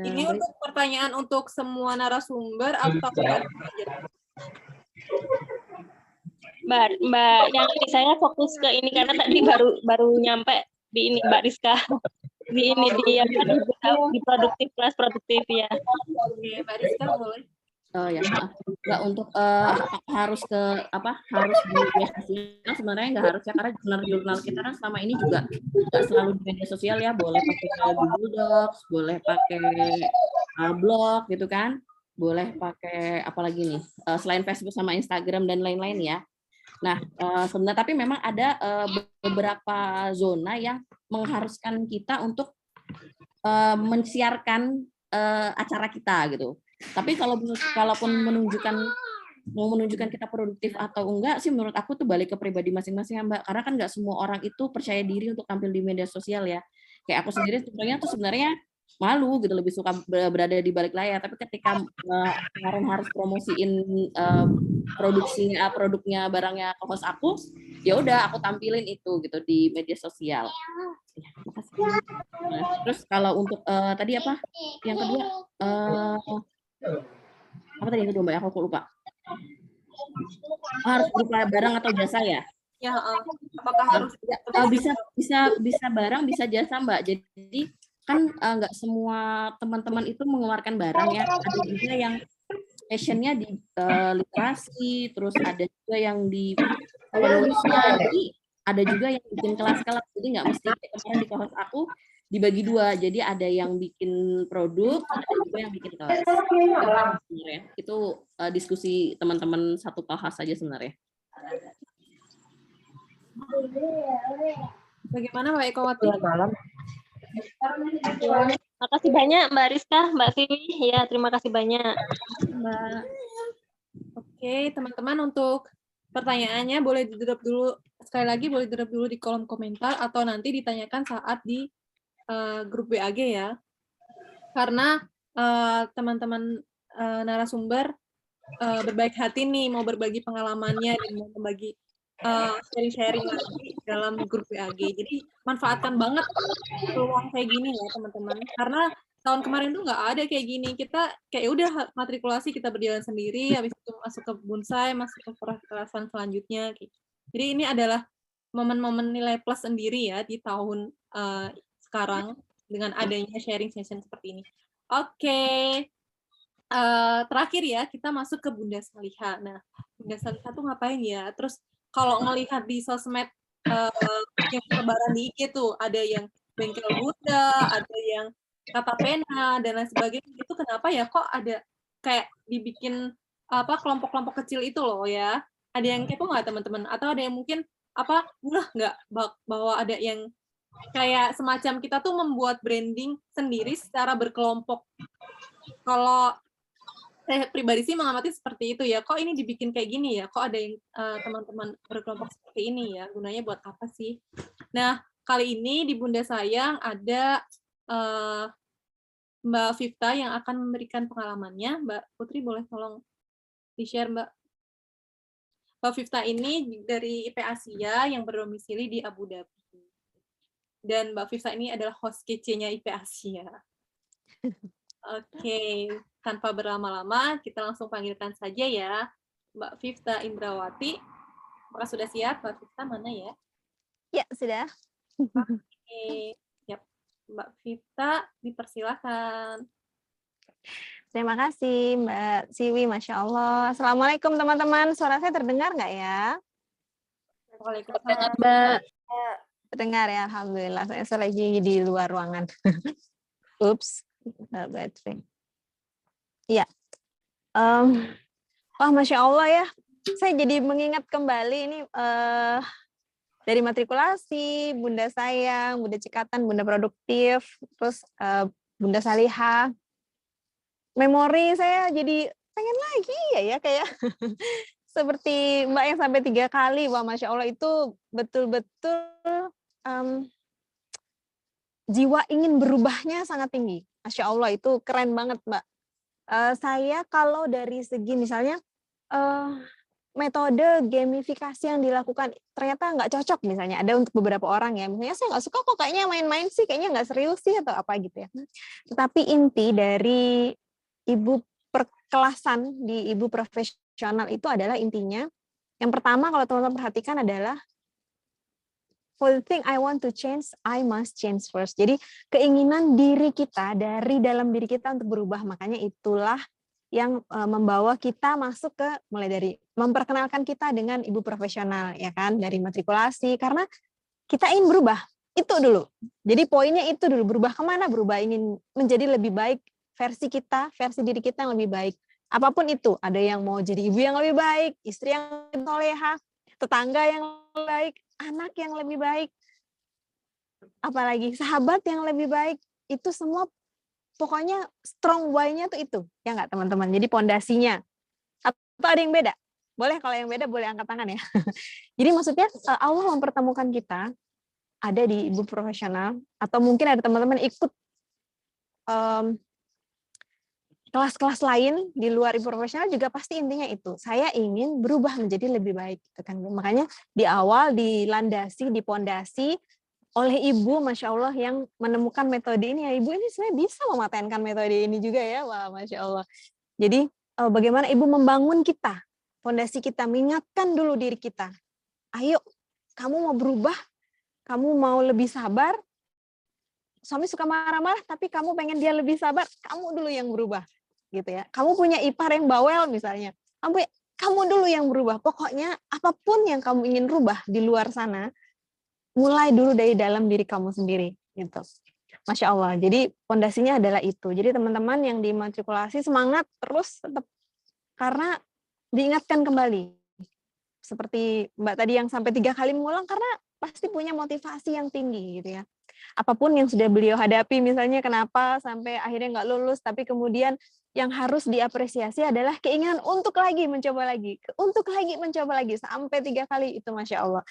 Ini untuk pertanyaan untuk semua narasumber atau Mbak yang ini saya fokus ke ini karena tadi baru nyampe di ini Mbak Rizka. Di produktif kelas produktif ya. Oke, Mbak Rizka boleh. Oh ya, nggak untuk harus di media sosial, sebenarnya nggak harus ya, karena jurnal kita kan selama ini juga nggak selalu di media sosial ya, boleh pakai Google Docs, boleh pakai blog gitu kan, boleh pakai apalagi nih selain Facebook sama Instagram dan lain-lain ya. Nah sebenarnya tapi memang ada beberapa zona yang mengharuskan kita untuk mensiarkan acara kita gitu. Tapi kalaupun mau menunjukkan kita produktif atau enggak sih, menurut aku tuh balik ke pribadi masing-masing ya Mbak, karena kan nggak semua orang itu percaya diri untuk tampil di media sosial ya. Kayak aku sendiri sebenarnya malu gitu, lebih suka berada di balik layar, tapi ketika kemarin harus promosiin produknya barangnya host aku, ya udah aku tampilin itu gitu di media sosial. Ya, makasih. Nah, terus kalau untuk tadi apa yang kedua, apa tadi yang kedua Mbak, aku lupa. Harus berupa barang atau jasa ya? Ya, apakah harus bisa barang, bisa jasa Mbak. Jadi kan nggak semua teman-teman itu mengeluarkan barang ya. Ada juga yang passionnya di literasi, terus ada juga yang di penulisan, ada juga yang bikin kelas-kelas. Jadi nggak mesti kemarin di kelas aku dibagi dua. Jadi ada yang bikin produk, ada juga yang bikin kelas. Sebenarnya itu diskusi teman-teman satu kelas saja sebenarnya. Bagaimana Mbak Ekowati? Terima kasih banyak Mbak Rizka, Mbak Siwi. Ya, terima kasih banyak. Mbak. Oke, teman-teman, untuk pertanyaannya boleh di-drop dulu, sekali lagi boleh di-drop dulu di kolom komentar atau nanti ditanyakan saat di grup WAG ya. Karena teman-teman narasumber berbaik hati nih mau berbagi pengalamannya dan mau berbagi sharing-sharing lagi dalam grup WAG. Jadi manfaatkan banget peluang kayak gini ya teman-teman. Karena tahun kemarin tuh nggak ada kayak gini. Kita kayak udah matrikulasi kita berjalan sendiri, habis itu masuk ke bonsai, masuk ke kekerasan selanjutnya. Jadi ini adalah momen-momen nilai plus sendiri ya di tahun sekarang dengan adanya sharing session seperti ini. Oke. Terakhir ya, kita masuk ke Bunda Saliha. Nah, Bunda Saliha tuh ngapain ya? Terus kalau ngelihat di sosmed yang persebaran di IG tuh, ada yang bengkel Bunda, ada yang kata pena, dan lain sebagainya. Itu kenapa ya kok ada kayak dibikin kelompok-kelompok kecil itu loh ya? Ada yang kepo nggak teman-teman? Atau ada yang mungkin nggak bahwa ada yang kayak semacam kita tuh membuat branding sendiri secara berkelompok. Kalau saya pribadi sih mengamati seperti itu ya. Kok ini dibikin kayak gini ya? Kok ada yang teman-teman berkelompok seperti ini ya? Gunanya buat apa sih? Nah, kali ini di Bunda Sayang ada Mbak Vifta yang akan memberikan pengalamannya. Mbak Putri boleh tolong di-share, Mbak. Mbak Vifta ini dari IP Asia yang berdomisili di Abu Dhabi. Dan Mbak Vifta ini adalah host kece-nya IP Asia. Oke, tanpa berlama-lama, kita langsung panggilkan saja ya Mbak Vifta Indrawati. Apakah sudah siap, Mbak Vifta? Mana ya? Ya, sudah. Oke, siap. Mbak Vifta, dipersilakan. Terima kasih, Mbak Siwi. Masya Allah. Assalamualaikum, teman-teman. Suara saya terdengar nggak ya? Waalaikumsalam. Mbak. Terdengar ya, Alhamdulillah. Saya lagi di luar ruangan. Ups, baterai. Iya. Wah, Masya Allah ya. Saya jadi mengingat kembali ini dari matrikulasi, Bunda Sayang, Bunda Cikatan, Bunda Produktif, terus Bunda Saliha. Memori saya jadi pengen lagi ya kayak seperti Mbak yang sampai 3 kali. Wah, Masya Allah itu betul-betul jiwa ingin berubahnya sangat tinggi. Masya Allah itu keren banget, Mbak. Saya kalau dari segi misalnya metode gamifikasi yang dilakukan ternyata nggak cocok misalnya ada untuk beberapa orang ya. Misalnya saya nggak suka kok kayaknya main-main sih, kayaknya nggak serius sih atau apa gitu ya. Tetapi inti dari ibu perkelasan di ibu profesional itu adalah intinya. Yang pertama kalau teman-teman perhatikan adalah for the thing I want to change, I must change first. Jadi keinginan diri kita dari dalam diri kita untuk berubah, makanya itulah yang membawa kita masuk ke mulai dari memperkenalkan kita dengan ibu profesional ya kan, dari matrikulasi karena kita ingin berubah. Itu dulu. Jadi poinnya itu dulu, berubah kemana? Berubah ingin menjadi lebih baik versi kita, versi diri kita yang lebih baik. Apapun itu, ada yang mau jadi ibu yang lebih baik, istri yang lebih soleha, tetangga yang lebih baik, anak yang lebih baik, apalagi sahabat yang lebih baik, itu semua pokoknya strong why-nya tuh itu, ya nggak teman-teman? Jadi pondasinya. Atau ada yang beda? Boleh, kalau yang beda boleh angkat tangan ya. Jadi maksudnya Allah mempertemukan kita ada di ibu profesional, atau mungkin ada teman-teman ikut kelas-kelas lain di luar ibu profesional juga pasti intinya itu. Saya ingin berubah menjadi lebih baik. Gitu kan. Makanya di awal dilandasi, dipondasi oleh ibu, Masya Allah, yang menemukan metode ini. Ya, ibu ini sebenarnya bisa mematenkan metode ini juga ya. Wah, Masya Allah. Jadi bagaimana ibu membangun kita, fondasi kita, mengingatkan dulu diri kita. Ayo, kamu mau berubah, kamu mau lebih sabar, suami suka marah-marah, tapi kamu pengen dia lebih sabar, kamu dulu yang berubah. Gitu ya. Kamu punya ipar yang bawel misalnya, kamu dulu yang berubah. Pokoknya apapun yang kamu ingin rubah di luar sana, mulai dulu dari dalam diri kamu sendiri. Gitu. Masya Allah. Jadi fondasinya adalah itu. Jadi teman-teman yang dimatrikulasi semangat terus tetap, karena diingatkan kembali. Seperti Mbak tadi yang sampai 3 kali mengulang, karena pasti punya motivasi yang tinggi gitu ya. Apapun yang sudah beliau hadapi, misalnya kenapa sampai akhirnya nggak lulus, tapi kemudian yang harus diapresiasi adalah keinginan untuk lagi mencoba lagi, mencoba lagi sampai 3 kali itu Masya Allah.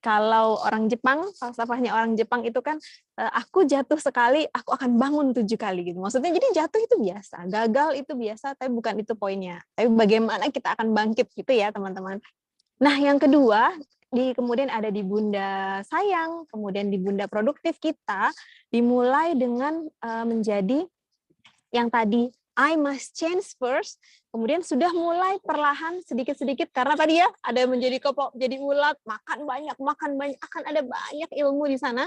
Kalau orang Jepang, falsafahnya orang Jepang itu kan aku jatuh sekali, aku akan bangun 7 kali gitu. Maksudnya jadi jatuh itu biasa, gagal itu biasa, tapi bukan itu poinnya. Tapi bagaimana kita akan bangkit gitu ya teman-teman. Nah yang kedua, kemudian ada di Bunda Sayang, kemudian di Bunda Produktif kita dimulai dengan menjadi yang tadi I must change first, kemudian sudah mulai perlahan sedikit-sedikit karena tadi ya ada menjadi kopok, jadi ulat, makan banyak, akan ada banyak ilmu di sana.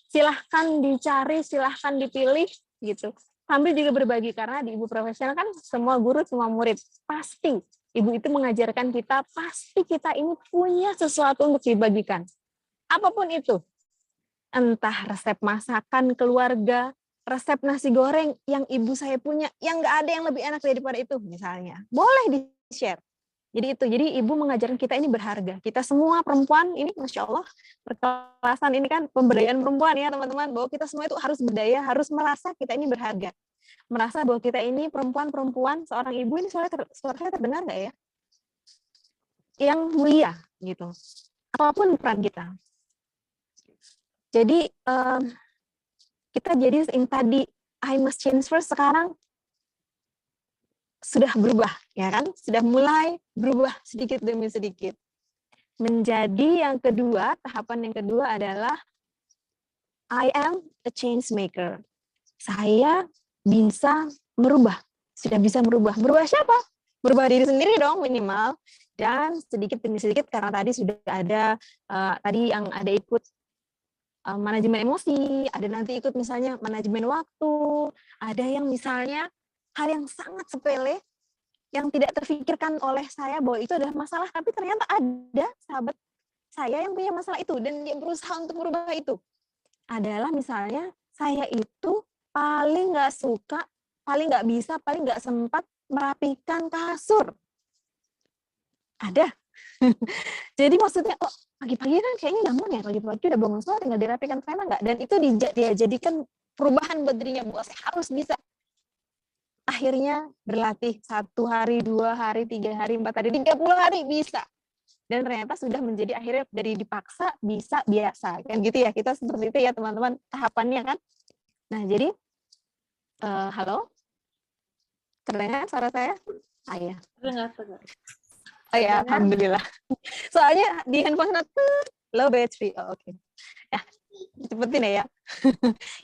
Silahkan dicari, silahkan dipilih gitu. Sambil juga berbagi karena di Ibu Profesional kan semua guru, semua murid pasti Ibu itu mengajarkan kita, pasti kita ini punya sesuatu untuk dibagikan. Apapun itu, entah resep masakan keluarga, resep nasi goreng yang ibu saya punya, yang nggak ada yang lebih enak daripada itu misalnya. Boleh di-share. Jadi ibu mengajarkan kita ini berharga. Kita semua perempuan ini Masya Allah, perkelasan ini kan pemberdayaan perempuan ya teman-teman, bahwa kita semua itu harus berdaya, harus merasa kita ini berharga. Merasa bahwa kita ini perempuan-perempuan, seorang ibu ini suara saya terdengar nggak ya? Yang mulia gitu. Apapun peran kita. Jadi kita jadi yang tadi I must change first sekarang sudah berubah ya kan, sudah mulai berubah sedikit demi sedikit. Menjadi yang kedua, tahapan yang kedua adalah I am a change maker. Saya bisa merubah, sudah bisa merubah. Merubah siapa? Merubah diri sendiri dong minimal, dan sedikit demi sedikit karena tadi sudah ada tadi yang ada ikut manajemen emosi, ada nanti ikut misalnya manajemen waktu, ada yang misalnya hal yang sangat sepele yang tidak terfikirkan oleh saya bahwa itu adalah masalah, tapi ternyata ada sahabat saya yang punya masalah itu dan dia berusaha untuk merubah itu. Adalah misalnya saya itu paling nggak suka, paling nggak bisa, paling nggak sempat merapikan kasur. Ada. Jadi maksudnya, oh pagi-pagi kan kayaknya gampang ya, pagi-pagi udah bangun semua tinggal dirapikan, ternyata enggak. Dan itu dia jadikan perubahan buat dirinya, bahwa saya harus bisa. Akhirnya berlatih 1 hari, 2 hari, 3 hari, 4 hari, 30 hari bisa. Dan ternyata sudah menjadi akhirnya dari dipaksa bisa biasa. Kan gitu ya, kita seperti itu ya teman-teman tahapannya kan. Nah jadi, halo? Terdengar suara saya? Iya. Dengar. Oh ya, alhamdulillah. Soalnya di handphone low battery. Oh, oke. Ya, cepetin ya.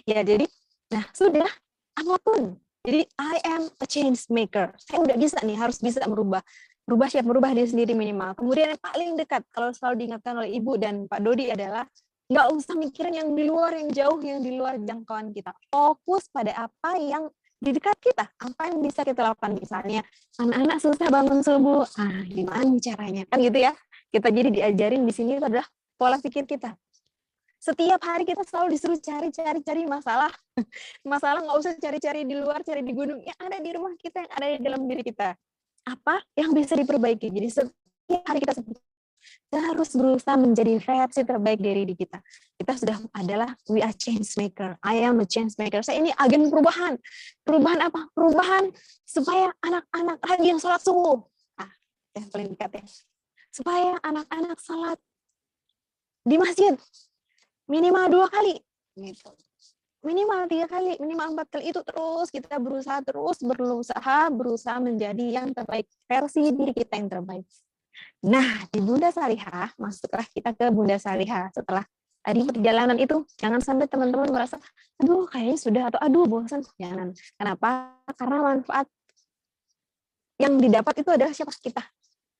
Ya, jadi nah sudah apapun. Jadi I am a change maker. Saya udah bisa nih, harus bisa merubah. Merubah diri sendiri minimal. Kemudian yang paling dekat kalau selalu diingatkan oleh Ibu dan Pak Dodi adalah nggak usah mikirin yang di luar, yang jauh, yang di luar jangkauan kita. Fokus pada apa yang di dekat kita, apa yang bisa kita lakukan. Misalnya anak-anak susah bangun subuh, gimana caranya, kan gitu ya. Kita jadi diajarin di sini itu adalah pola pikir kita. Setiap hari kita selalu disuruh cari masalah. Masalah nggak usah cari-cari di luar, cari di gunung, yang ada di rumah kita, yang ada di dalam diri kita. Apa yang bisa diperbaiki. Jadi setiap hari kita harus berusaha menjadi versi terbaik dari diri kita. Kita sudah adalah we are change maker. I am a change maker. Saya ini agen perubahan. Perubahan apa? Perubahan supaya anak-anak rajin sholat subuh. Yang paling dekat ya. Supaya anak-anak sholat di masjid minimal 2 kali. Gitu. Minimal 3 kali, minimal 4 kali, itu terus kita berusaha menjadi yang terbaik, versi diri kita yang terbaik. Nah, di Bunda Salihah, masuklah kita ke Bunda Salihah. Setelah tadi perjalanan itu, jangan sampai teman-teman merasa, aduh kayaknya sudah, atau aduh bosan. Jangan. Kenapa? Karena manfaat yang didapat itu adalah siapa? Kita.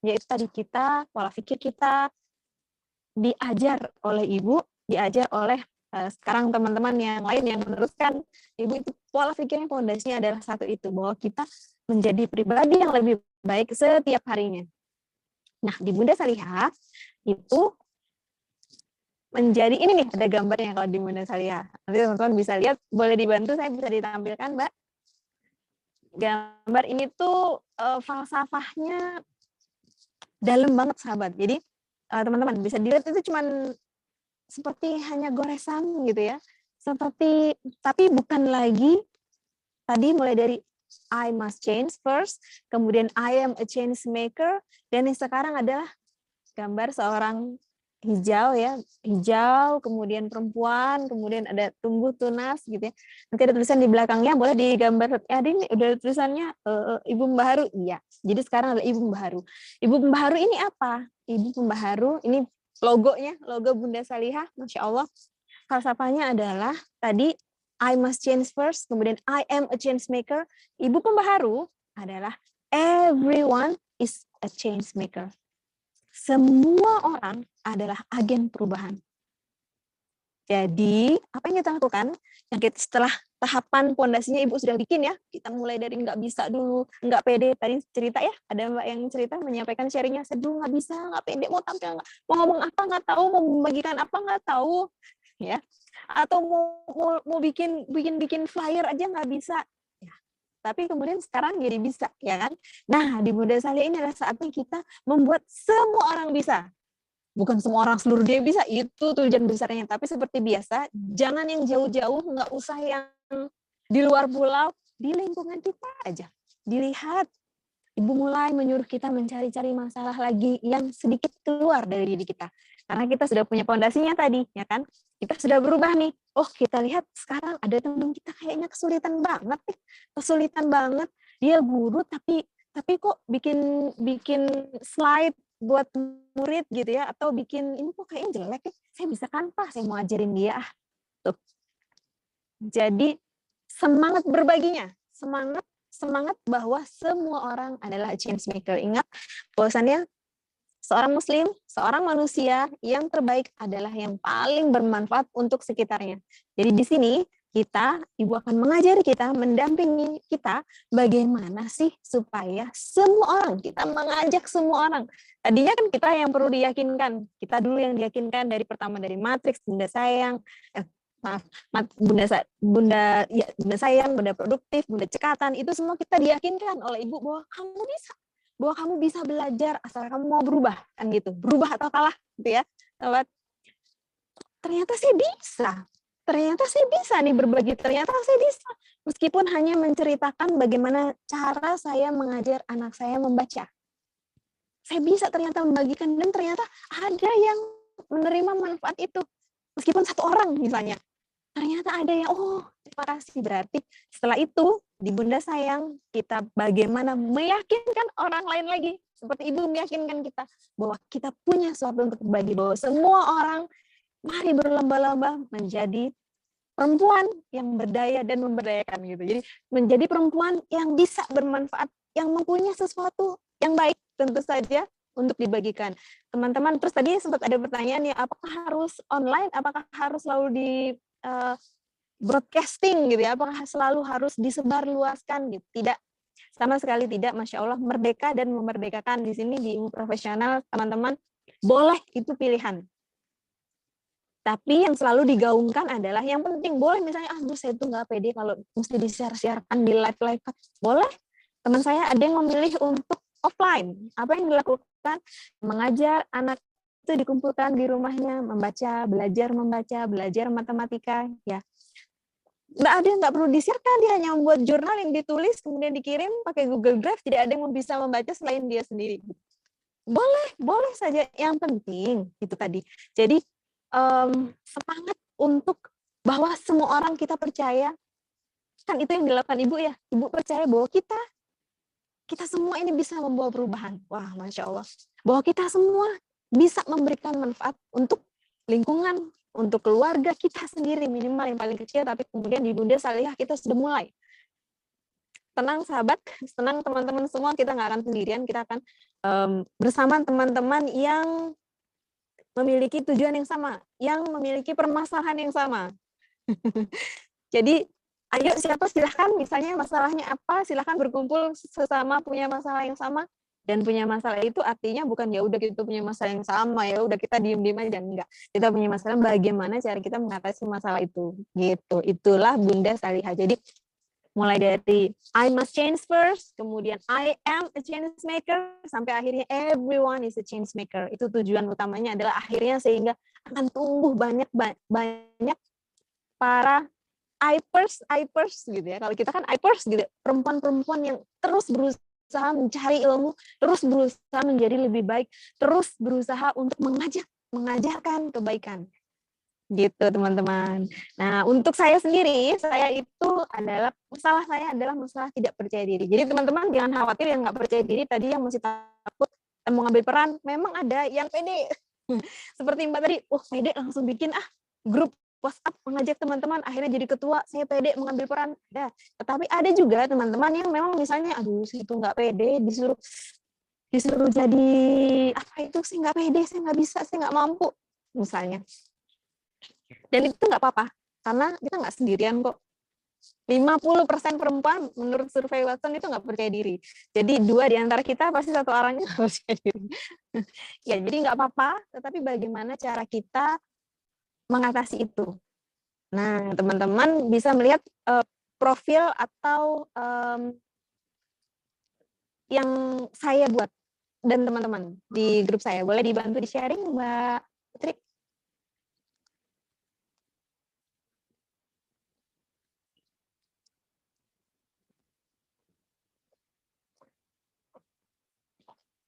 Yaitu tadi kita, pola pikir kita, diajar oleh Ibu, diajar oleh sekarang teman-teman yang lain yang meneruskan. Ibu itu pola pikirnya, fondasinya adalah satu itu, bahwa kita menjadi pribadi yang lebih baik setiap harinya. Nah, di Bunda Salihah itu menjadi, ini nih ada gambarnya kalau di Bunda Salihah. Nanti teman-teman bisa lihat, boleh dibantu, saya bisa ditampilkan, Mbak. Gambar ini tuh falsafahnya dalam banget, sahabat. Jadi teman-teman bisa dilihat itu cuman seperti hanya goresan gitu ya. Seperti, tapi bukan lagi tadi mulai dari I must change first, kemudian I am a change maker, dan yang sekarang adalah gambar seorang hijau ya, hijau, kemudian perempuan, kemudian ada tumbuh tunas gitu ya. Nanti ada tulisan di belakangnya, boleh digambar. Ini udah tulisannya Ibu Pembaharu. Iya. Jadi sekarang ada Ibu Pembaharu. Ibu Pembaharu ini apa? Ibu Pembaharu ini logonya, logo Bunda Salihah, Masya Allah. Falsafahnya adalah tadi I must change first, kemudian I am a change maker. Ibu Pembaharu adalah everyone is a change maker. Semua orang adalah agen perubahan. Jadi, apa yang kita lakukan? Yang kita setelah tahapan pondasinya Ibu sudah bikin ya, kita mulai dari nggak bisa dulu, nggak pede. Tadi cerita ya, ada Mbak yang cerita menyampaikan sharingnya, seduh nggak bisa, nggak pede, mau tampil nggak, mau ngomong apa nggak tahu, mau membagikan apa nggak tahu, ya. Atau mau bikin flyer aja nggak bisa. Ya. Tapi kemudian sekarang jadi bisa, ya kan? Nah, di Bunda Salihah ini adalah saatnya kita membuat semua orang bisa. Bukan semua orang seluruh dunia bisa, itu tujuan besarnya. Tapi seperti biasa, jangan yang jauh-jauh, nggak usah yang di luar pulau, di lingkungan kita aja. Dilihat, Ibu mulai menyuruh kita mencari-cari masalah lagi yang sedikit keluar dari diri kita. Karena kita sudah punya fondasinya tadi, ya kan? Kita sudah berubah nih. Oh, kita lihat sekarang ada teman kita kayaknya kesulitan banget nih. Kesulitan banget. Dia guru tapi kok bikin slide buat murid gitu ya, atau bikin ini kok kayaknya jelek ya. Saya bisa Canva, saya mau ajarin dia. Tuh. Jadi semangat berbaginya, semangat bahwa semua orang adalah change maker. Ingat bahwasannya seorang muslim, seorang manusia yang terbaik adalah yang paling bermanfaat untuk sekitarnya. Jadi di sini Ibu akan mengajari kita, mendampingi kita bagaimana sih supaya semua orang, kita mengajak semua orang. Tadinya kan kita yang perlu diyakinkan, kita dulu yang diyakinkan dari pertama dari matriks, Bunda Sayang, Bunda Sayang, Bunda Produktif, Bunda Cekatan, itu semua kita diyakinkan oleh Ibu bahwa kamu bisa belajar asal kamu mau berubah, kan gitu, berubah atau kalah, gitu ya. Ternyata saya bisa nih berbagi, ternyata saya bisa. Meskipun hanya menceritakan bagaimana cara saya mengajar anak saya membaca. Saya bisa ternyata membagikan, dan ternyata ada yang menerima manfaat itu. Meskipun satu orang misalnya. Ternyata ada yang, oh terima kasih. Berarti setelah itu, di Bunda Sayang, kita bagaimana meyakinkan orang lain lagi. Seperti Ibu meyakinkan kita, bahwa kita punya sesuatu untuk berbagi. Bahwa semua orang, mari berlomba-lomba menjadi perempuan yang berdaya dan memberdayakan gitu. Jadi menjadi perempuan yang bisa bermanfaat, yang mempunyai sesuatu yang baik tentu saja untuk dibagikan. Teman-teman, terus tadi sempat ada pertanyaan ya, apakah harus online, apakah harus selalu di broadcasting gitu ya, apakah selalu harus disebarluaskan gitu? Tidak. Sama sekali tidak, Masya Allah, merdeka dan memerdekakan di sini di ilmu profesional, teman-teman, boleh itu pilihan. Tapi yang selalu digaungkan adalah yang penting, boleh misalnya, saya tuh nggak pede kalau mesti di-share-sharekan di live-live. Boleh. Teman saya ada yang memilih untuk offline. Apa yang dilakukan? Mengajar anak itu dikumpulkan di rumahnya, membaca, belajar matematika, ya. Nggak perlu di-share-kan, dia hanya membuat jurnal yang ditulis, kemudian dikirim pakai Google Drive, tidak ada yang bisa membaca selain dia sendiri. Boleh saja. Yang penting, itu tadi. Jadi, semangat untuk bahwa semua orang kita percaya, kan itu yang dilakukan Ibu ya. Ibu percaya bahwa kita semua ini bisa membawa perubahan. Wah, Masya Allah. Bahwa kita semua bisa memberikan manfaat untuk lingkungan, untuk keluarga kita sendiri, minimal yang paling kecil, tapi kemudian di Bunda Salihah kita sudah mulai. Tenang sahabat, tenang teman-teman semua, kita nggak akan sendirian, kita akan bersama teman-teman yang memiliki tujuan yang sama, yang memiliki permasalahan yang sama. Jadi, ayo siapa silahkan, misalnya masalahnya apa, silahkan berkumpul sesama punya masalah yang sama, dan punya masalah itu artinya bukan ya udah kita punya masalah yang sama, ya udah kita diem-diem aja, enggak. Kita punya masalah, bagaimana cara kita mengatasi masalah itu, gitu. Itulah Bunda Salihah. Jadi, mulai dari I must change first, kemudian I am a change maker, sampai akhirnya everyone is a change maker. Itu tujuan utamanya adalah akhirnya sehingga akan tumbuh banyak para I first gitu ya. Kalau kita kan I first gitu, perempuan-perempuan yang terus berusaha mencari ilmu, terus berusaha menjadi lebih baik, terus berusaha untuk mengajarkan kebaikan. Gitu teman-teman. Nah, untuk saya sendiri, saya itu adalah masalah tidak percaya diri. Jadi teman-teman jangan khawatir yang nggak percaya diri tadi, yang masih takut mau ngambil peran. Memang ada yang pede. Seperti Mbak tadi, pede langsung bikin grup WhatsApp mengajak teman-teman, akhirnya jadi ketua, saya pede mengambil peran. Ada. Tetapi ada juga teman-teman yang memang misalnya, aduh saya itu nggak pede, disuruh jadi apa itu, saya nggak pede, saya nggak bisa, saya nggak mampu, misalnya. Dan itu nggak apa-apa, karena kita nggak sendirian kok. 50% perempuan menurut survei Watson itu nggak percaya diri. Jadi 2 di antara kita pasti 1 orangnya nggak percaya diri. Ya, jadi nggak apa-apa, tetapi bagaimana cara kita mengatasi itu. Nah, teman-teman bisa melihat profil atau yang saya buat dan teman-teman di grup saya. Boleh dibantu di-sharing, Mbak Putri?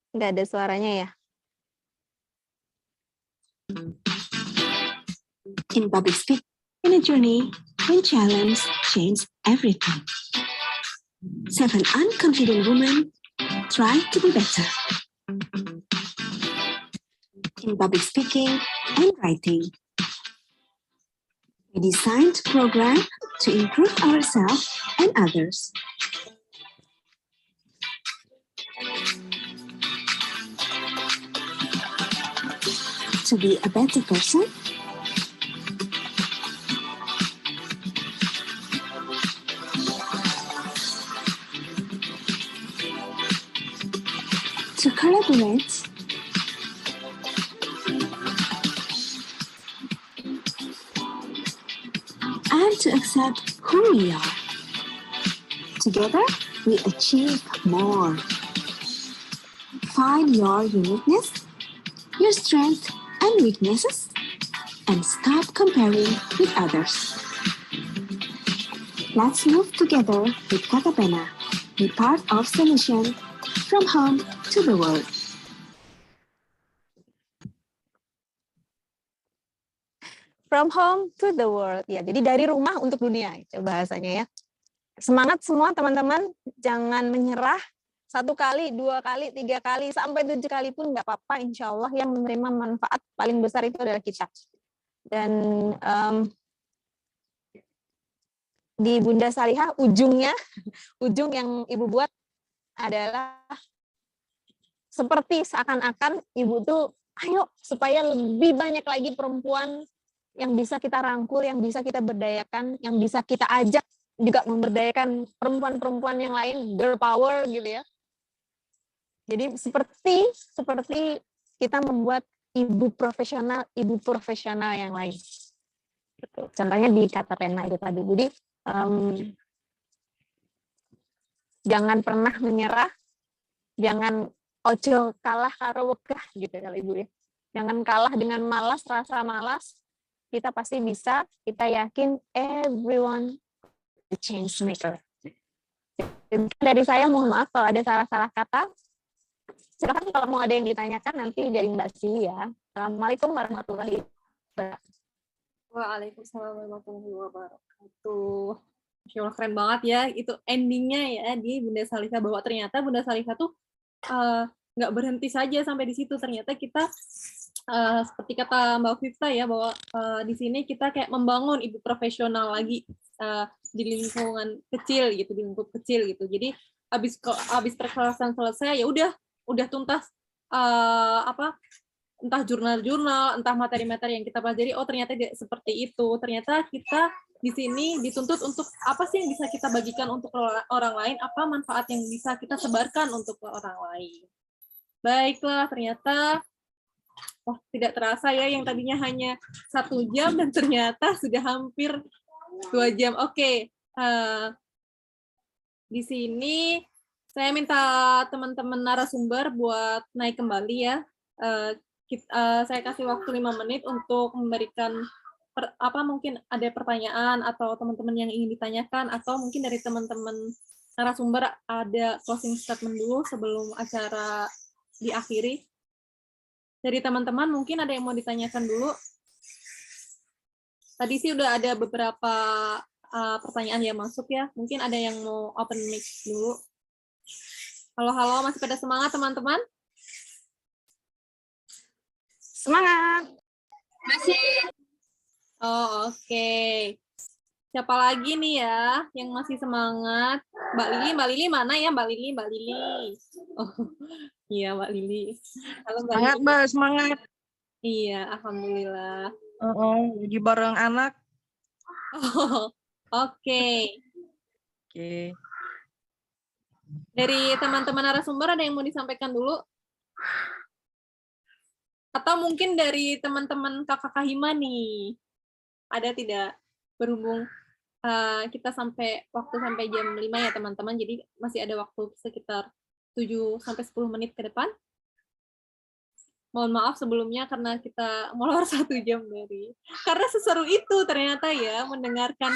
Nggak ada suaranya ya? In public speaking, in a journey, when challenge change everything. 7 unconfident women try to be better. In public speaking and writing, we designed a program to improve ourselves and others. To be a better person, to collaborate, and to accept who we are. Together, we achieve more. Find your uniqueness, your strengths and weaknesses, and stop comparing with others. Let's move together with Kata Pena. Be part of solution from home to the world. From home to the world. Ya, jadi dari rumah untuk dunia itu bahasanya ya. Semangat semua teman-teman, jangan menyerah. 1 kali, 2 kali, 3 kali, sampai 7 kali pun nggak apa-apa. Insya Allah yang menerima manfaat paling besar itu adalah kita. Dan di Bunda Salihah, ujung yang Ibu buat adalah seperti seakan-akan Ibu tuh, ayo supaya lebih banyak lagi perempuan yang bisa kita rangkul, yang bisa kita berdayakan, yang bisa kita ajak juga memberdayakan perempuan-perempuan yang lain, girl power gitu ya. Jadi seperti kita membuat ibu profesional yang lain. Contohnya di Kata Pena itu tadi. Jadi jangan pernah menyerah, jangan ojo kalah karo wegah gitu kalau Ibu ya. Jangan kalah dengan malas, rasa malas. Kita pasti bisa, kita yakin everyone the change maker. Dari saya mohon maaf kalau ada salah-salah kata. Silakan kalau mau ada yang ditanyakan nanti dari Mbak Si ya. Assalamualaikum warahmatullahi wabarakatuh. Waalaikumsalam warahmatullahi wabarakatuh. Masya Allah, keren banget ya. Itu endingnya ya di Bunda Salihah, bahwa ternyata Bunda Salihah tuh nggak berhenti saja sampai di situ. Ternyata kita seperti kata Mbak Fifta ya, bahwa di sini kita kayak membangun ibu profesional lagi di lingkungan kecil gitu, di lingkup kecil gitu. Jadi habis perkelasan selesai ya udah tuntas entah jurnal-jurnal, entah materi-materi yang kita pelajari. Oh ternyata seperti itu. Ternyata kita di sini dituntut untuk apa sih yang bisa kita bagikan untuk orang lain, apa manfaat yang bisa kita sebarkan untuk orang lain. Baiklah, ternyata tidak terasa ya, yang tadinya hanya 1 jam dan ternyata sudah hampir 2 jam. Oke, di sini saya minta teman-teman narasumber buat naik kembali ya. Saya kasih waktu 5 menit untuk memberikan mungkin ada pertanyaan atau teman-teman yang ingin ditanyakan, atau mungkin dari teman-teman narasumber ada closing statement dulu sebelum acara diakhiri. Dari teman-teman mungkin ada yang mau ditanyakan dulu. Tadi sih udah ada beberapa pertanyaan yang masuk ya. Mungkin ada yang mau open mic dulu. Halo, masih pada semangat teman-teman? Semangat. Masih. Oh, oke. Siapa lagi nih ya yang masih semangat? Mbak Lili mana ya Mbak Lili? Oh, iya Mbak Lili. Halo Mbak Semangat, Lili. Mbak, semangat. Iya, alhamdulillah. Lagi bareng anak. Oh, oke. Oke. Dari teman-teman narasumber ada yang mau disampaikan dulu? Atau mungkin dari teman-teman Kakak Kahima nih? Ada tidak? Berhubung kita waktu sampai jam 5 ya teman-teman, jadi masih ada waktu sekitar 7-10 menit ke depan. Mohon maaf sebelumnya karena kita molor 1 jam karena seseru itu ternyata ya mendengarkan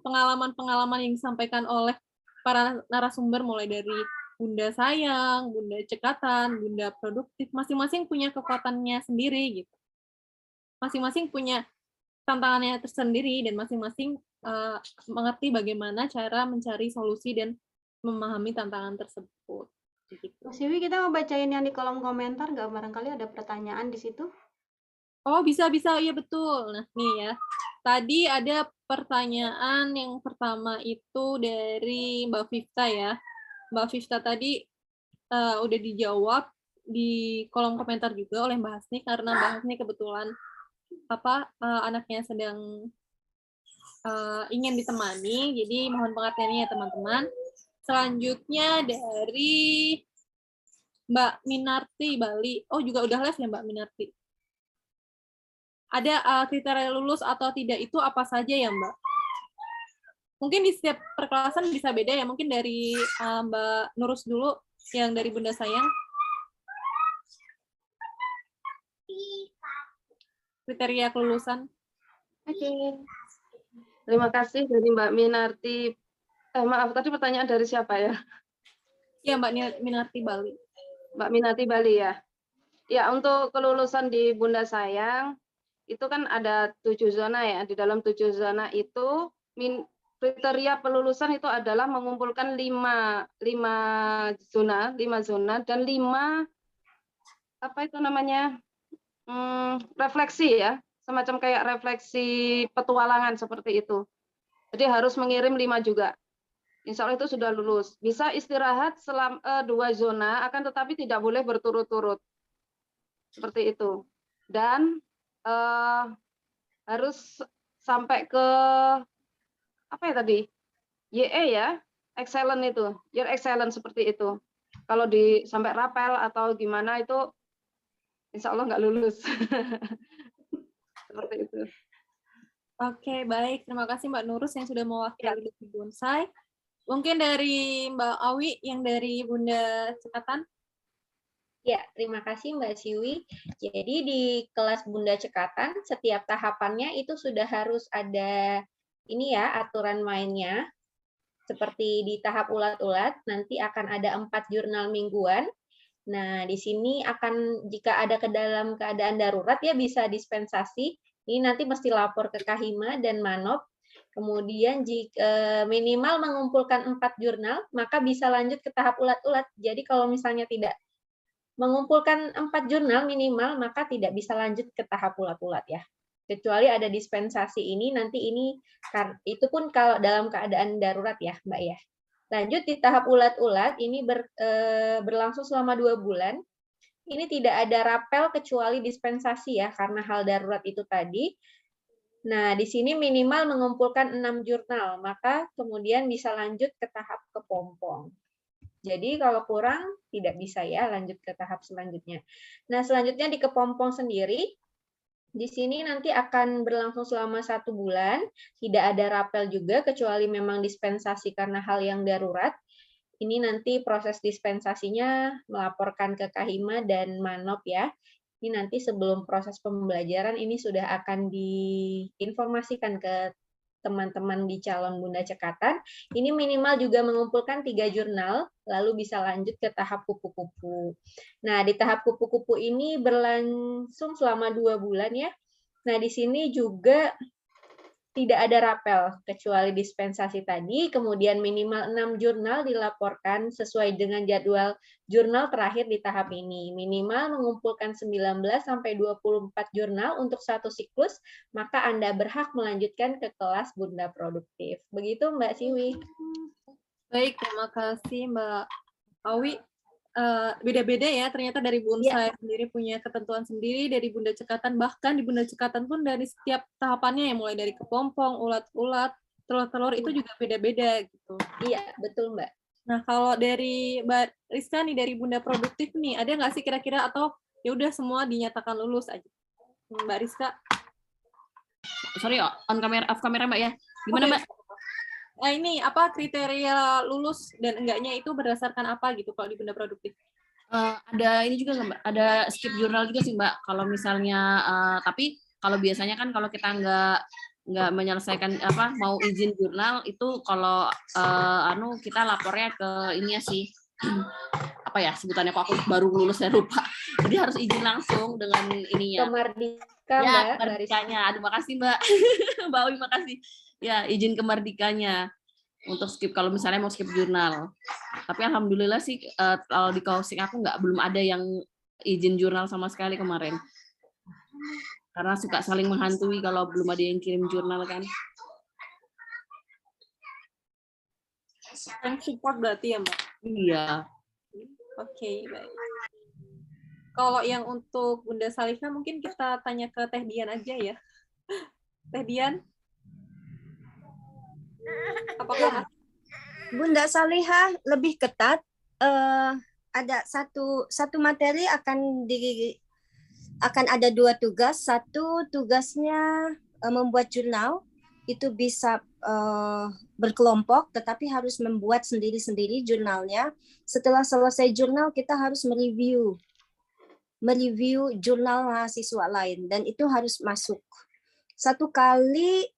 pengalaman-pengalaman yang disampaikan oleh para narasumber, mulai dari Bunda Sayang, Bunda Cekatan, Bunda Produktif, masing-masing punya kekuatannya sendiri gitu. Masing-masing punya tantangannya tersendiri dan masing-masing mengerti bagaimana cara mencari solusi dan memahami tantangan tersebut. Gitu. Mas Iwi, kita mau bacain yang di kolom komentar nggak? Barangkali ada pertanyaan di situ. Oh, bisa, iya betul. Nah, nih ya. Tadi ada pertanyaan yang pertama itu dari Mbak Vifta ya. Mbak Vifta tadi udah dijawab di kolom komentar juga oleh Mbak Hasni, karena Mbak Hasni kebetulan anaknya sedang ingin ditemani, jadi mohon pengertiannya ya teman-teman. Selanjutnya dari Mbak Minarti Bali. Oh, juga udah live ya Mbak Minarti. Ada kriteria lulus atau tidak itu apa saja ya Mbak? Mungkin di setiap perkelasan bisa beda ya. Mungkin dari Mbak Nurus dulu, yang dari Bunda Sayang. Kriteria kelulusan. Oke. Terima kasih dari Mbak Minarti. Maaf, tadi pertanyaan dari siapa ya? Ya, Mbak Minarti Bali. Mbak Minarti Bali ya. Ya, untuk kelulusan di Bunda Sayang, itu kan ada 7 zona ya. Di dalam 7 zona itu, kriteria pelulusan itu adalah mengumpulkan 5 zona dan 5 refleksi ya, semacam kayak refleksi petualangan seperti itu. Jadi harus mengirim 5 juga. Insya Allah itu sudah lulus. Bisa istirahat selama 2 zona, akan tetapi tidak boleh berturut-turut. Seperti itu. Dan harus sampai ke YE ya, excellent itu, year excellent seperti itu. Kalau sampai rapel atau gimana itu, insya Allah nggak lulus. Seperti itu. Oke, baik. Terima kasih Mbak Nurus yang sudah mewakili di Bonsai. Mungkin dari Mbak Awi yang dari Bunda Cekatan. Ya, terima kasih Mbak Siwi. Jadi di kelas Bunda Cekatan, setiap tahapannya itu sudah harus ada aturan mainnya. Seperti di tahap ulat-ulat, nanti akan ada 4 jurnal mingguan. Nah, di sini jika ada dalam keadaan darurat ya bisa dispensasi. Ini nanti mesti lapor ke Kahima dan Manop. Kemudian jika minimal mengumpulkan 4 jurnal, maka bisa lanjut ke tahap ulat-ulat. Jadi kalau misalnya tidak mengumpulkan 4 jurnal minimal, maka tidak bisa lanjut ke tahap ulat-ulat ya. Kecuali ada dispensasi ini, nanti itu pun kalau dalam keadaan darurat ya, Mbak ya. Lanjut di tahap ulat-ulat, ini berlangsung selama 2 bulan. Ini tidak ada rapel kecuali dispensasi ya, karena hal darurat itu tadi. Nah, di sini minimal mengumpulkan 6 jurnal, maka kemudian bisa lanjut ke tahap kepompong. Jadi kalau kurang, tidak bisa ya lanjut ke tahap selanjutnya. Nah, selanjutnya di kepompong sendiri, di sini nanti akan berlangsung selama 1 bulan, tidak ada rapel juga, kecuali memang dispensasi karena hal yang darurat. Ini nanti proses dispensasinya melaporkan ke Kahima dan Manop ya. Ini nanti sebelum proses pembelajaran ini sudah akan diinformasikan ke teman-teman di calon Bunda Cekatan. Ini minimal juga mengumpulkan 3 jurnal, lalu bisa lanjut ke tahap kupu-kupu. Nah, di tahap kupu-kupu ini berlangsung selama 2 bulan ya. Nah, di sini juga tidak ada rapel kecuali dispensasi tadi, kemudian minimal 6 jurnal dilaporkan sesuai dengan jadwal jurnal terakhir di tahap ini. Minimal mengumpulkan 19 sampai 24 jurnal untuk satu siklus, maka Anda berhak melanjutkan ke kelas Bunda Produktif. Begitu Mbak Siwi. Baik, terima kasih Mbak Awi. Beda-beda ya, ternyata dari bonsai sendiri punya ketentuan sendiri, dari Bunda Cekatan, bahkan di Bunda Cekatan pun dari setiap tahapannya ya, mulai dari kepompong, ulat-ulat, telur-telur itu juga beda-beda gitu. Iya, betul Mbak. Nah, kalau dari Mbak Rizka nih, dari Bunda Produktif nih, ada nggak sih kira-kira atau ya udah semua dinyatakan lulus aja? Mbak Rizka. Sorry, on kamera, off kamera Mbak ya. Gimana Mbak? Nah, ini apa kriteria lulus dan enggaknya itu berdasarkan apa gitu kalau di Bunda Produktif? Ada ini juga Mbak, ada skip jurnal juga sih Mbak. Kalau misalnya, tapi kalau biasanya kan kalau kita nggak menyelesaikan apa mau izin jurnal itu kalau kita lapornya ke ini ya sih apa ya sebutannya, kok aku baru lulus saya lupa. Jadi harus izin langsung dengan ininya. Kemardika Ya, Mbak. kemardikanya. Aduh makasih Mbak. Mbak Owi makasih. Ya, izin kemardikanya untuk skip kalau misalnya mau skip jurnal. Tapi alhamdulillah sih kalau di coaching aku belum ada yang izin jurnal sama sekali kemarin. Karena suka saling menghantui kalau belum ada yang kirim jurnal kan. Yang support berarti ya Mbak? Iya. Oke, baik. Kalau yang untuk Bunda Salihah mungkin kita tanya ke Teh Dian aja ya. Teh Dian? Apakah Bunda Salihah lebih ketat. Ada satu materi akan ada 2 tugas. Satu tugasnya membuat jurnal, itu bisa berkelompok, tetapi harus membuat sendiri-sendiri jurnalnya. Setelah selesai jurnal, kita harus mereview jurnal mahasiswa lain, dan itu harus masuk. 1 kali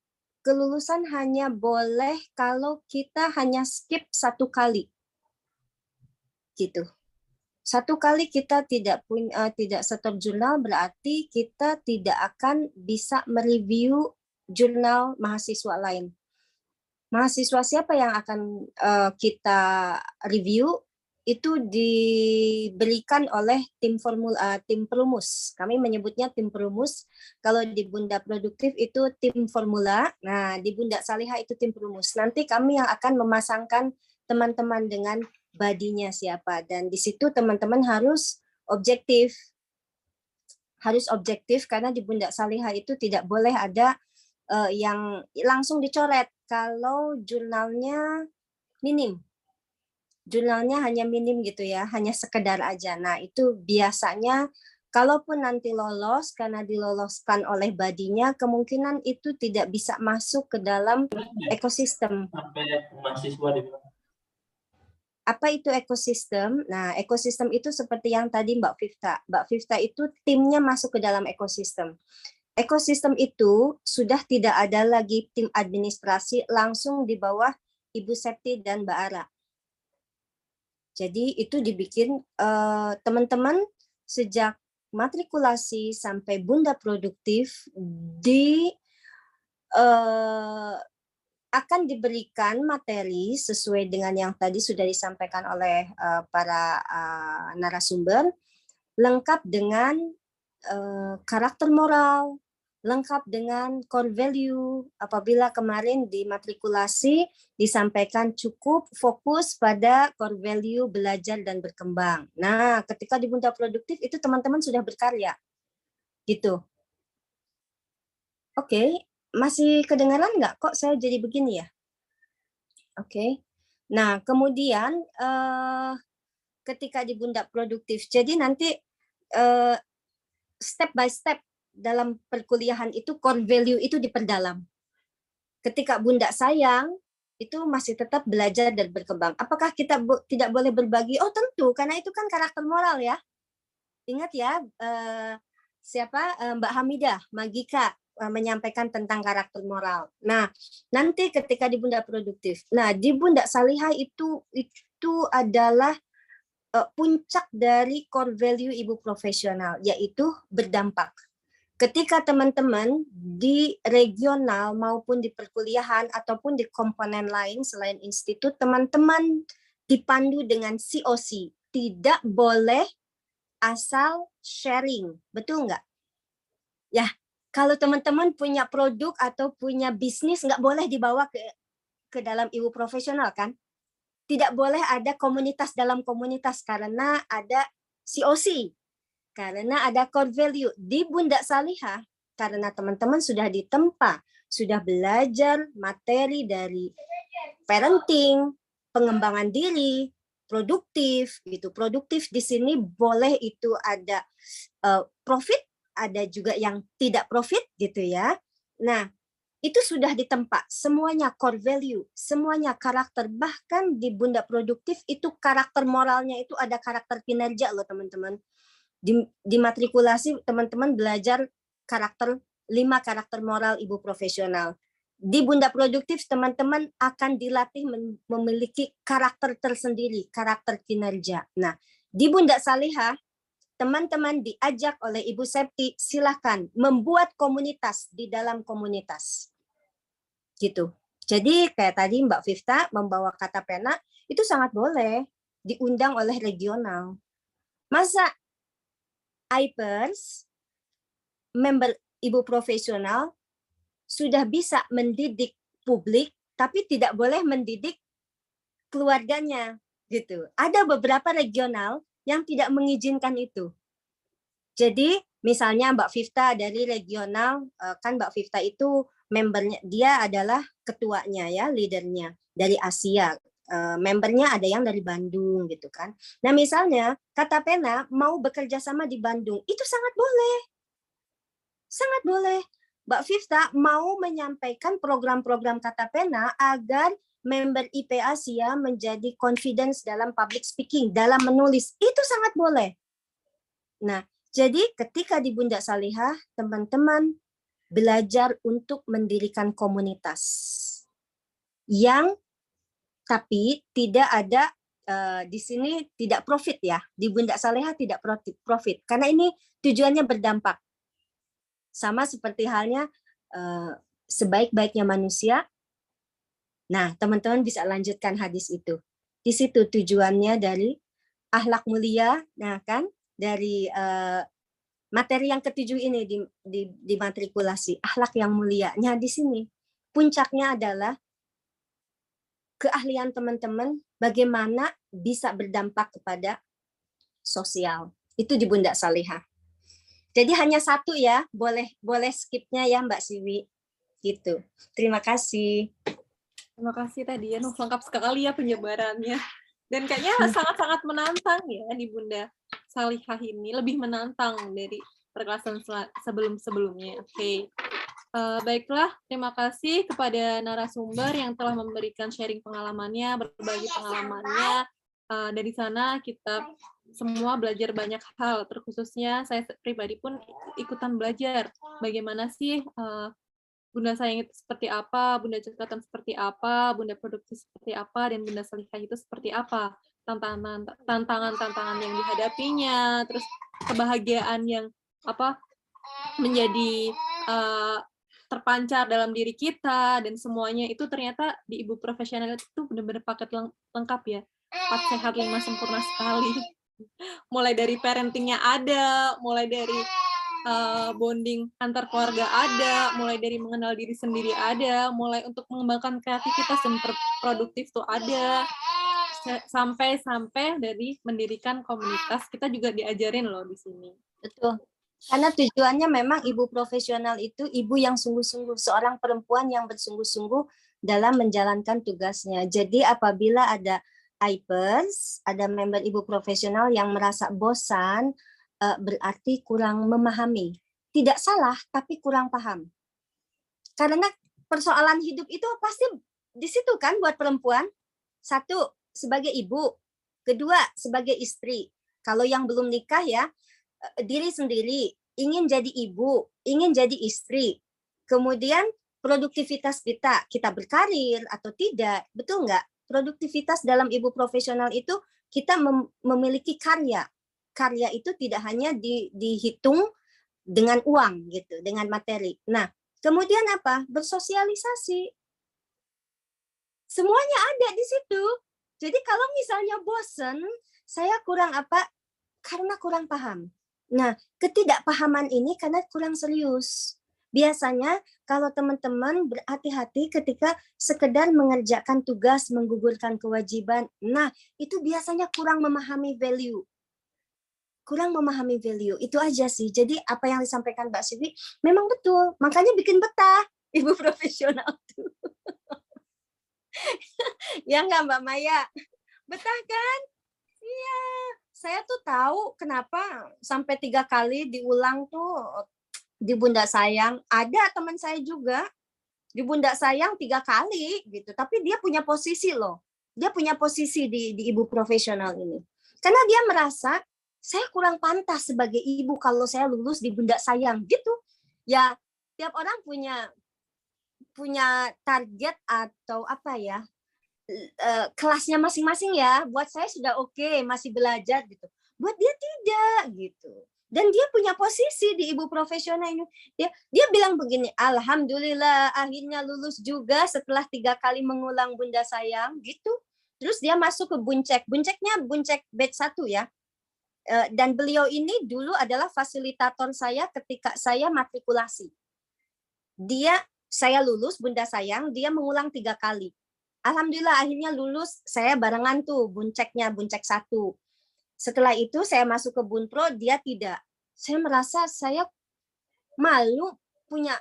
kelulusan hanya boleh kalau kita hanya skip 1 kali, gitu. 1 kali kita tidak setor jurnal, berarti kita tidak akan bisa mereview jurnal mahasiswa lain. Mahasiswa siapa yang akan kita review? Itu diberikan oleh tim perumus. Kami menyebutnya tim perumus. Kalau di Bunda Produktif itu tim formula. Nah, di Bunda Salihah itu tim perumus. Nanti kami yang akan memasangkan teman-teman dengan badinya siapa. Dan di situ teman-teman harus objektif. Harus objektif karena di Bunda Salihah itu tidak boleh ada yang langsung dicoret kalau jurnalnya minim. Jurnalnya hanya minim gitu ya, hanya sekedar aja. Nah, itu biasanya kalaupun nanti lolos karena diloloskan oleh badinya, kemungkinan itu tidak bisa masuk ke dalam ekosistem. Apa itu ekosistem? Nah, ekosistem itu seperti yang tadi Mbak Fifta. Mbak Fifta itu timnya masuk ke dalam ekosistem. Ekosistem itu sudah tidak ada lagi tim administrasi, langsung di bawah Ibu Septi dan Mbak Ara. Jadi itu dibikin teman-teman sejak matrikulasi sampai Bunda Produktif akan diberikan materi sesuai dengan yang tadi sudah disampaikan oleh para narasumber, lengkap dengan karakter moral, lengkap dengan core value. Apabila kemarin di matrikulasi disampaikan cukup fokus pada core value belajar dan berkembang. Nah, ketika di Bunda Produktif itu teman-teman sudah berkarya. Gitu. Oke, masih kedengaran nggak? Kok saya jadi begini ya? Oke. Nah, kemudian ketika di Bunda Produktif, jadi nanti step by step dalam perkuliahan itu core value itu diperdalam. Ketika Bunda sayang, itu masih tetap belajar dan berkembang. Apakah kita tidak boleh berbagi? Oh tentu, karena itu kan karakter moral ya. Ingat ya, Mbak Hamidah, Magika menyampaikan tentang karakter moral. Nah, nanti ketika di Bunda Produktif. Nah, di Bunda Salihah itu adalah puncak dari core value ibu profesional, yaitu berdampak. Ketika teman-teman di regional maupun di perkuliahan ataupun di komponen lain selain institut, teman-teman dipandu dengan COC. Tidak boleh asal sharing, betul nggak? Ya, kalau teman-teman punya produk atau punya bisnis, nggak boleh dibawa ke dalam ibu profesional kan? Tidak boleh ada komunitas dalam komunitas karena ada COC, karena ada core value. Di Bunda Salihah, karena teman-teman sudah ditempa, sudah belajar materi dari parenting, pengembangan diri, produktif gitu. Produktif di sini boleh itu ada profit, ada juga yang tidak profit gitu ya. Nah, itu sudah ditempa, semuanya core value, semuanya karakter. Bahkan di Bunda Produktif itu karakter moralnya itu ada karakter kinerja loh teman-teman. Di matrikulasi teman-teman belajar 5 karakter moral ibu profesional. Di Bunda Produktif teman-teman akan dilatih memiliki karakter tersendiri, karakter kinerja. Nah, di Bunda Salihah teman-teman diajak oleh Ibu Septi, silahkan membuat komunitas di dalam komunitas. Gitu. Jadi kayak tadi Mbak Vifta membawa kata pena, itu sangat boleh diundang oleh regional. Masa IPers, member ibu profesional, sudah bisa mendidik publik, tapi tidak boleh mendidik keluarganya. Gitu. Ada beberapa regional yang tidak mengizinkan itu. Jadi misalnya Mbak Vifta dari regional, kan Mbak Vifta itu membernya, dia adalah ketuanya ya, leadernya dari Asia. Membernya ada yang dari Bandung gitu kan. Nah misalnya Kata Pena mau bekerja sama di Bandung, itu sangat boleh. Sangat boleh. Mbak Vifta mau menyampaikan program-program Kata Pena agar member IP Asia menjadi confidence dalam public speaking, dalam menulis. Itu sangat boleh. Nah, jadi ketika di Bunda Salihah, teman-teman belajar untuk mendirikan komunitas. Yang tapi tidak ada di sini tidak profit ya. Di Bunda Salihah tidak profit. Karena ini tujuannya berdampak. Sama seperti halnya sebaik-baiknya manusia. Nah, teman-teman bisa lanjutkan hadis itu. Di situ tujuannya dari akhlak mulia, nah kan, dari materi yang ketujuh ini di matrikulasi, akhlak yang mulia. Nah, di sini puncaknya adalah keahlian teman-teman bagaimana bisa berdampak kepada sosial. Itu di Bunda Salihah. Jadi hanya satu ya, boleh skipnya ya Mbak Siwi. Gitu. Terima kasih. Terima kasih tadi ya, lengkap sekali ya penyebarannya. Dan kayaknya sangat-sangat menantang ya di Bunda Salihah ini, lebih menantang dari perkelasan sebelum-sebelumnya. Oke. Baiklah, terima kasih kepada narasumber yang telah memberikan sharing pengalamannya, berbagi pengalamannya. Dari sana kita semua belajar banyak hal, terkhususnya saya pribadi pun ikutan belajar bagaimana sih Bunda Sayang itu seperti apa, Bunda Cekatan seperti apa, Bunda Produktif seperti apa, dan Bunda Salihah itu seperti apa. Tantangan-tantangan yang dihadapinya, terus kebahagiaan yang menjadi terpancar dalam diri kita, dan semuanya itu ternyata di ibu profesional itu benar-benar paket lengkap ya. 4 sehat 5 sempurna sekali. Mulai dari parentingnya ada, mulai dari bonding antar keluarga ada, mulai dari mengenal diri sendiri ada, mulai untuk mengembangkan kreativitas dan produktif tuh ada, sampai dari mendirikan komunitas kita juga diajarin loh di sini. Betul. Karena tujuannya memang ibu profesional itu ibu yang sungguh-sungguh, seorang perempuan yang bersungguh-sungguh dalam menjalankan tugasnya. Jadi apabila ada IPers, ada member ibu profesional yang merasa bosan, berarti kurang memahami. Tidak salah, tapi kurang paham. Karena persoalan hidup itu pasti di situ kan buat perempuan. 1, sebagai ibu. 2, sebagai istri. Kalau yang belum nikah ya, diri sendiri. ingin jadi ibu, ingin jadi istri. Kemudian produktivitas kita berkarir atau tidak, betul nggak? Produktivitas dalam ibu profesional itu kita memiliki karya. Karya itu tidak hanya dihitung dengan uang gitu, dengan materi. Nah, kemudian apa? Bersosialisasi. Semuanya ada di situ. Jadi kalau misalnya bosen, saya kurang apa? Karena kurang paham. Nah, ketidakpahaman ini karena kurang serius. Biasanya kalau teman-teman berhati-hati ketika sekedar mengerjakan tugas, menggugurkan kewajiban, nah itu biasanya kurang memahami value. Kurang memahami value, itu aja sih. Jadi apa yang disampaikan Mbak Sivi memang betul, makanya bikin betah ibu profesional tuh. Ya nggak Mbak Maya? Betah kan? Iya, saya tuh tahu kenapa sampai 3 kali diulang tuh di Bunda Sayang. Ada teman saya juga di Bunda Sayang 3 kali gitu, tapi dia punya posisi loh. Dia punya posisi di ibu profesional ini. Karena dia merasa saya kurang pantas sebagai ibu kalau saya lulus di Bunda Sayang gitu. Ya, tiap orang punya target atau apa ya, kelasnya masing-masing ya. Buat saya sudah oke, masih belajar gitu. Buat dia tidak gitu. Dan dia punya posisi di ibu profesional ini. Dia bilang begini, alhamdulillah akhirnya lulus juga setelah 3 kali mengulang Bunda Sayang gitu. Terus dia masuk ke Buncek. Bunceknya Buncek batch 1 ya. Dan beliau ini dulu adalah fasilitator saya ketika saya matrikulasi. Saya lulus Bunda Sayang, dia mengulang 3 kali. Alhamdulillah akhirnya lulus, saya barengan tuh Bunceknya, Buncek 1. Setelah itu saya masuk ke Bunpro, dia tidak. Saya merasa saya malu punya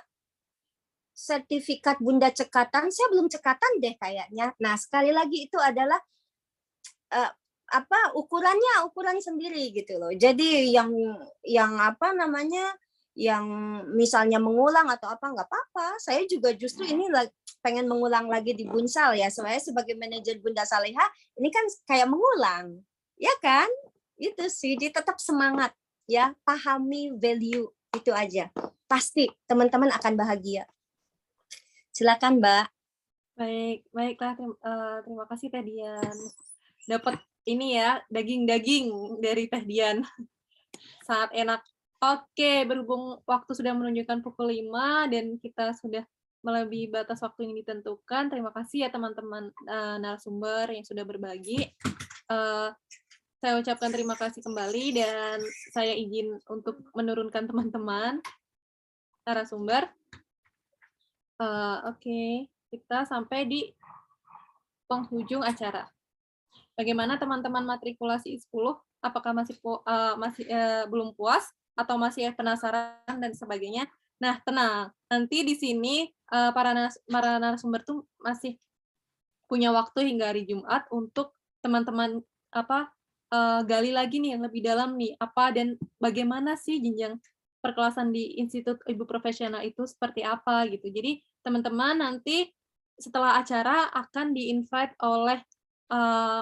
sertifikat Bunda Cekatan, saya belum cekatan deh kayaknya. Nah, sekali lagi itu adalah ukuran sendiri gitu loh. Jadi yang apa namanya, yang misalnya mengulang atau apa nggak apa-apa. Saya juga justru ini pengen mengulang lagi di Bunsal ya. Saya sebagai manajer Bunda Saleha ini kan kayak mengulang, ya kan? Itu sih, dia tetap semangat ya, pahami value itu aja. Pasti teman-teman akan bahagia. Silakan Mbak. Baiklah. Terima kasih Teh Dian. Dapat ini ya, daging-daging dari Teh Dian. Sangat enak. Oke, berhubung waktu sudah menunjukkan pukul 5 dan kita sudah melebihi batas waktu yang ditentukan. Terima kasih ya teman-teman narasumber yang sudah berbagi. Saya ucapkan terima kasih kembali dan saya izin untuk menurunkan teman-teman narasumber. Oke, kita sampai di penghujung acara. Bagaimana teman-teman matrikulasi 10? Apakah masih belum puas atau masih penasaran dan sebagainya? Nah, tenang. Nanti di sini para narasumber tuh masih punya waktu hingga hari Jumat untuk teman-teman gali lagi nih yang lebih dalam nih, apa dan bagaimana sih jenjang perkelasan di Institut Ibu Profesional itu seperti apa gitu. Jadi teman-teman nanti setelah acara akan di-invite oleh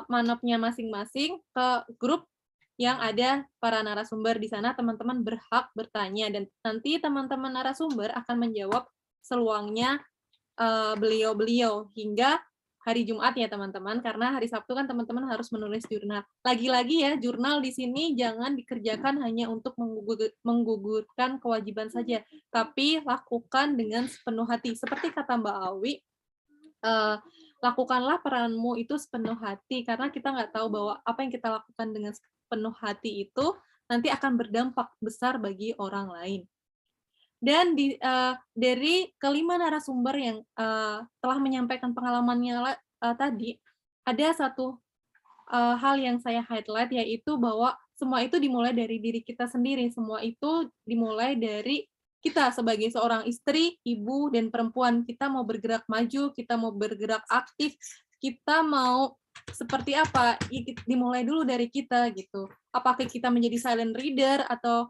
manopnya masing-masing ke grup yang ada para narasumber di sana. Teman-teman berhak bertanya dan nanti teman-teman narasumber akan menjawab seluangnya beliau-beliau hingga hari Jumat ya teman-teman, karena hari Sabtu kan teman-teman harus menulis jurnal. Lagi-lagi ya, jurnal di sini jangan dikerjakan hanya untuk menggugurkan kewajiban saja, tapi lakukan dengan sepenuh hati. Seperti kata Mbak Awi, lakukanlah peranmu itu sepenuh hati, karena kita nggak tahu bahwa apa yang kita lakukan dengan sepenuh hati itu nanti akan berdampak besar bagi orang lain. Dan dari kelima narasumber yang telah menyampaikan pengalamannya tadi, ada satu hal yang saya highlight, yaitu bahwa semua itu dimulai dari diri kita sendiri. Semua itu dimulai dari kita sebagai seorang istri, ibu, dan perempuan. Kita mau bergerak maju, kita mau bergerak aktif, kita mau seperti apa, dimulai dulu dari kita gitu. Apakah kita menjadi silent reader atau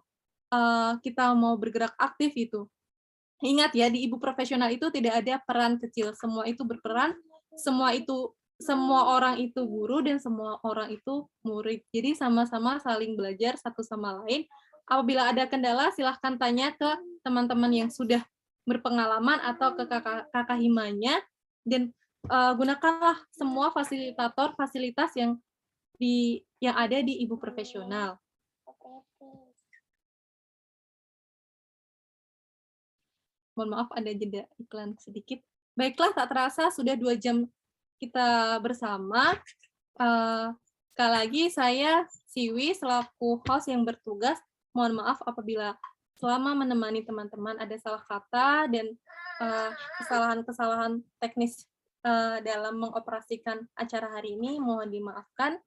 kita mau bergerak aktif itu. Ingat ya, di ibu profesional itu tidak ada peran kecil, semua itu berperan, semua orang itu guru dan semua orang itu murid. Jadi sama-sama saling belajar satu sama lain apabila ada kendala, silahkan tanya ke teman-teman yang sudah berpengalaman atau ke kakak himanya, dan gunakanlah semua fasilitas yang ada di Ibu Profesional. Mohon maaf ada jeda iklan sedikit. Baiklah, tak terasa sudah 2 jam kita bersama. Sekali lagi saya Siwi selaku host yang bertugas. Mohon maaf apabila selama menemani teman-teman ada salah kata dan kesalahan-kesalahan teknis dalam mengoperasikan acara hari ini, mohon dimaafkan.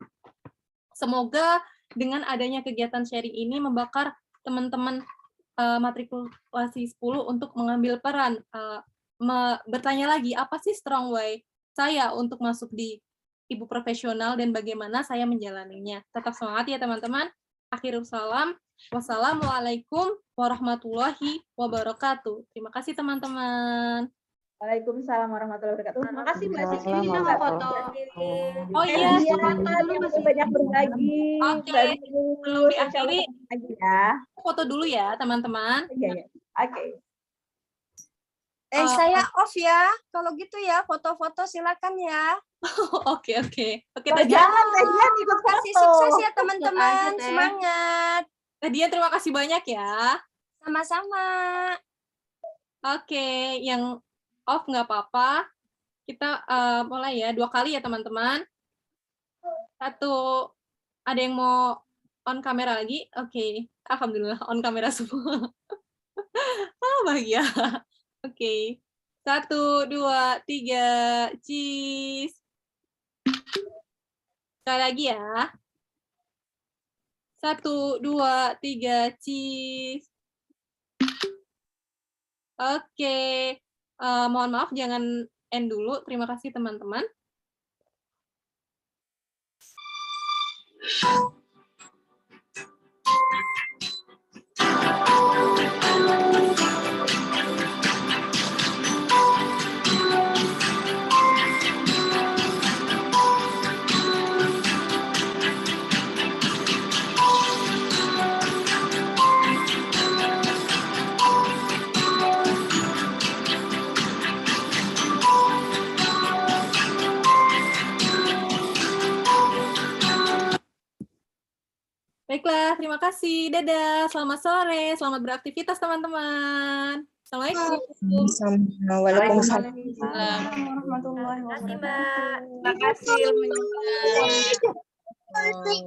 Semoga dengan adanya kegiatan sharing ini membakar teman-teman matrikulasi 10 untuk mengambil peran, bertanya lagi, apa sih strong way saya untuk masuk di Ibu Profesional dan bagaimana saya menjalaninya. Tetap semangat ya teman-teman. Akhirul salam. Wassalamualaikum warahmatullahi wabarakatuh. Terima kasih teman-teman. Waalaikumsalam warahmatullahi wabarakatuh. Terima kasih Mbak Sisi. Ini mau foto. Oh iya, Masih banyak berbagi. Oke, sebelum diakhiri, Ya. foto dulu ya teman-teman. Iya. Oke. Saya off ya. Kalau gitu ya, foto-foto silakan ya. Oke. Oh, jangan Dian ikut Kasih foto. sukses ya teman-teman. Semangat. Dian, terima kasih banyak ya. Sama-sama. Oke, yang off nggak apa-apa. Kita mulai ya, 2 kali ya teman-teman. 1, ada yang mau on kamera lagi? Oke, alhamdulillah on kamera semua. Bahagia. Oke, 1, 2, 3, cheese. Sekali lagi ya. 1, 2, 3, cheese. Oke, mohon maaf jangan end dulu. Terima kasih teman-teman. Baiklah, terima kasih. Dadah, selamat sore, selamat beraktivitas teman-teman. Assalamualaikum. Waalaikumsalam. Warahmatullahi wabarakatuh. Terima kasih Mbak. Terima kasih.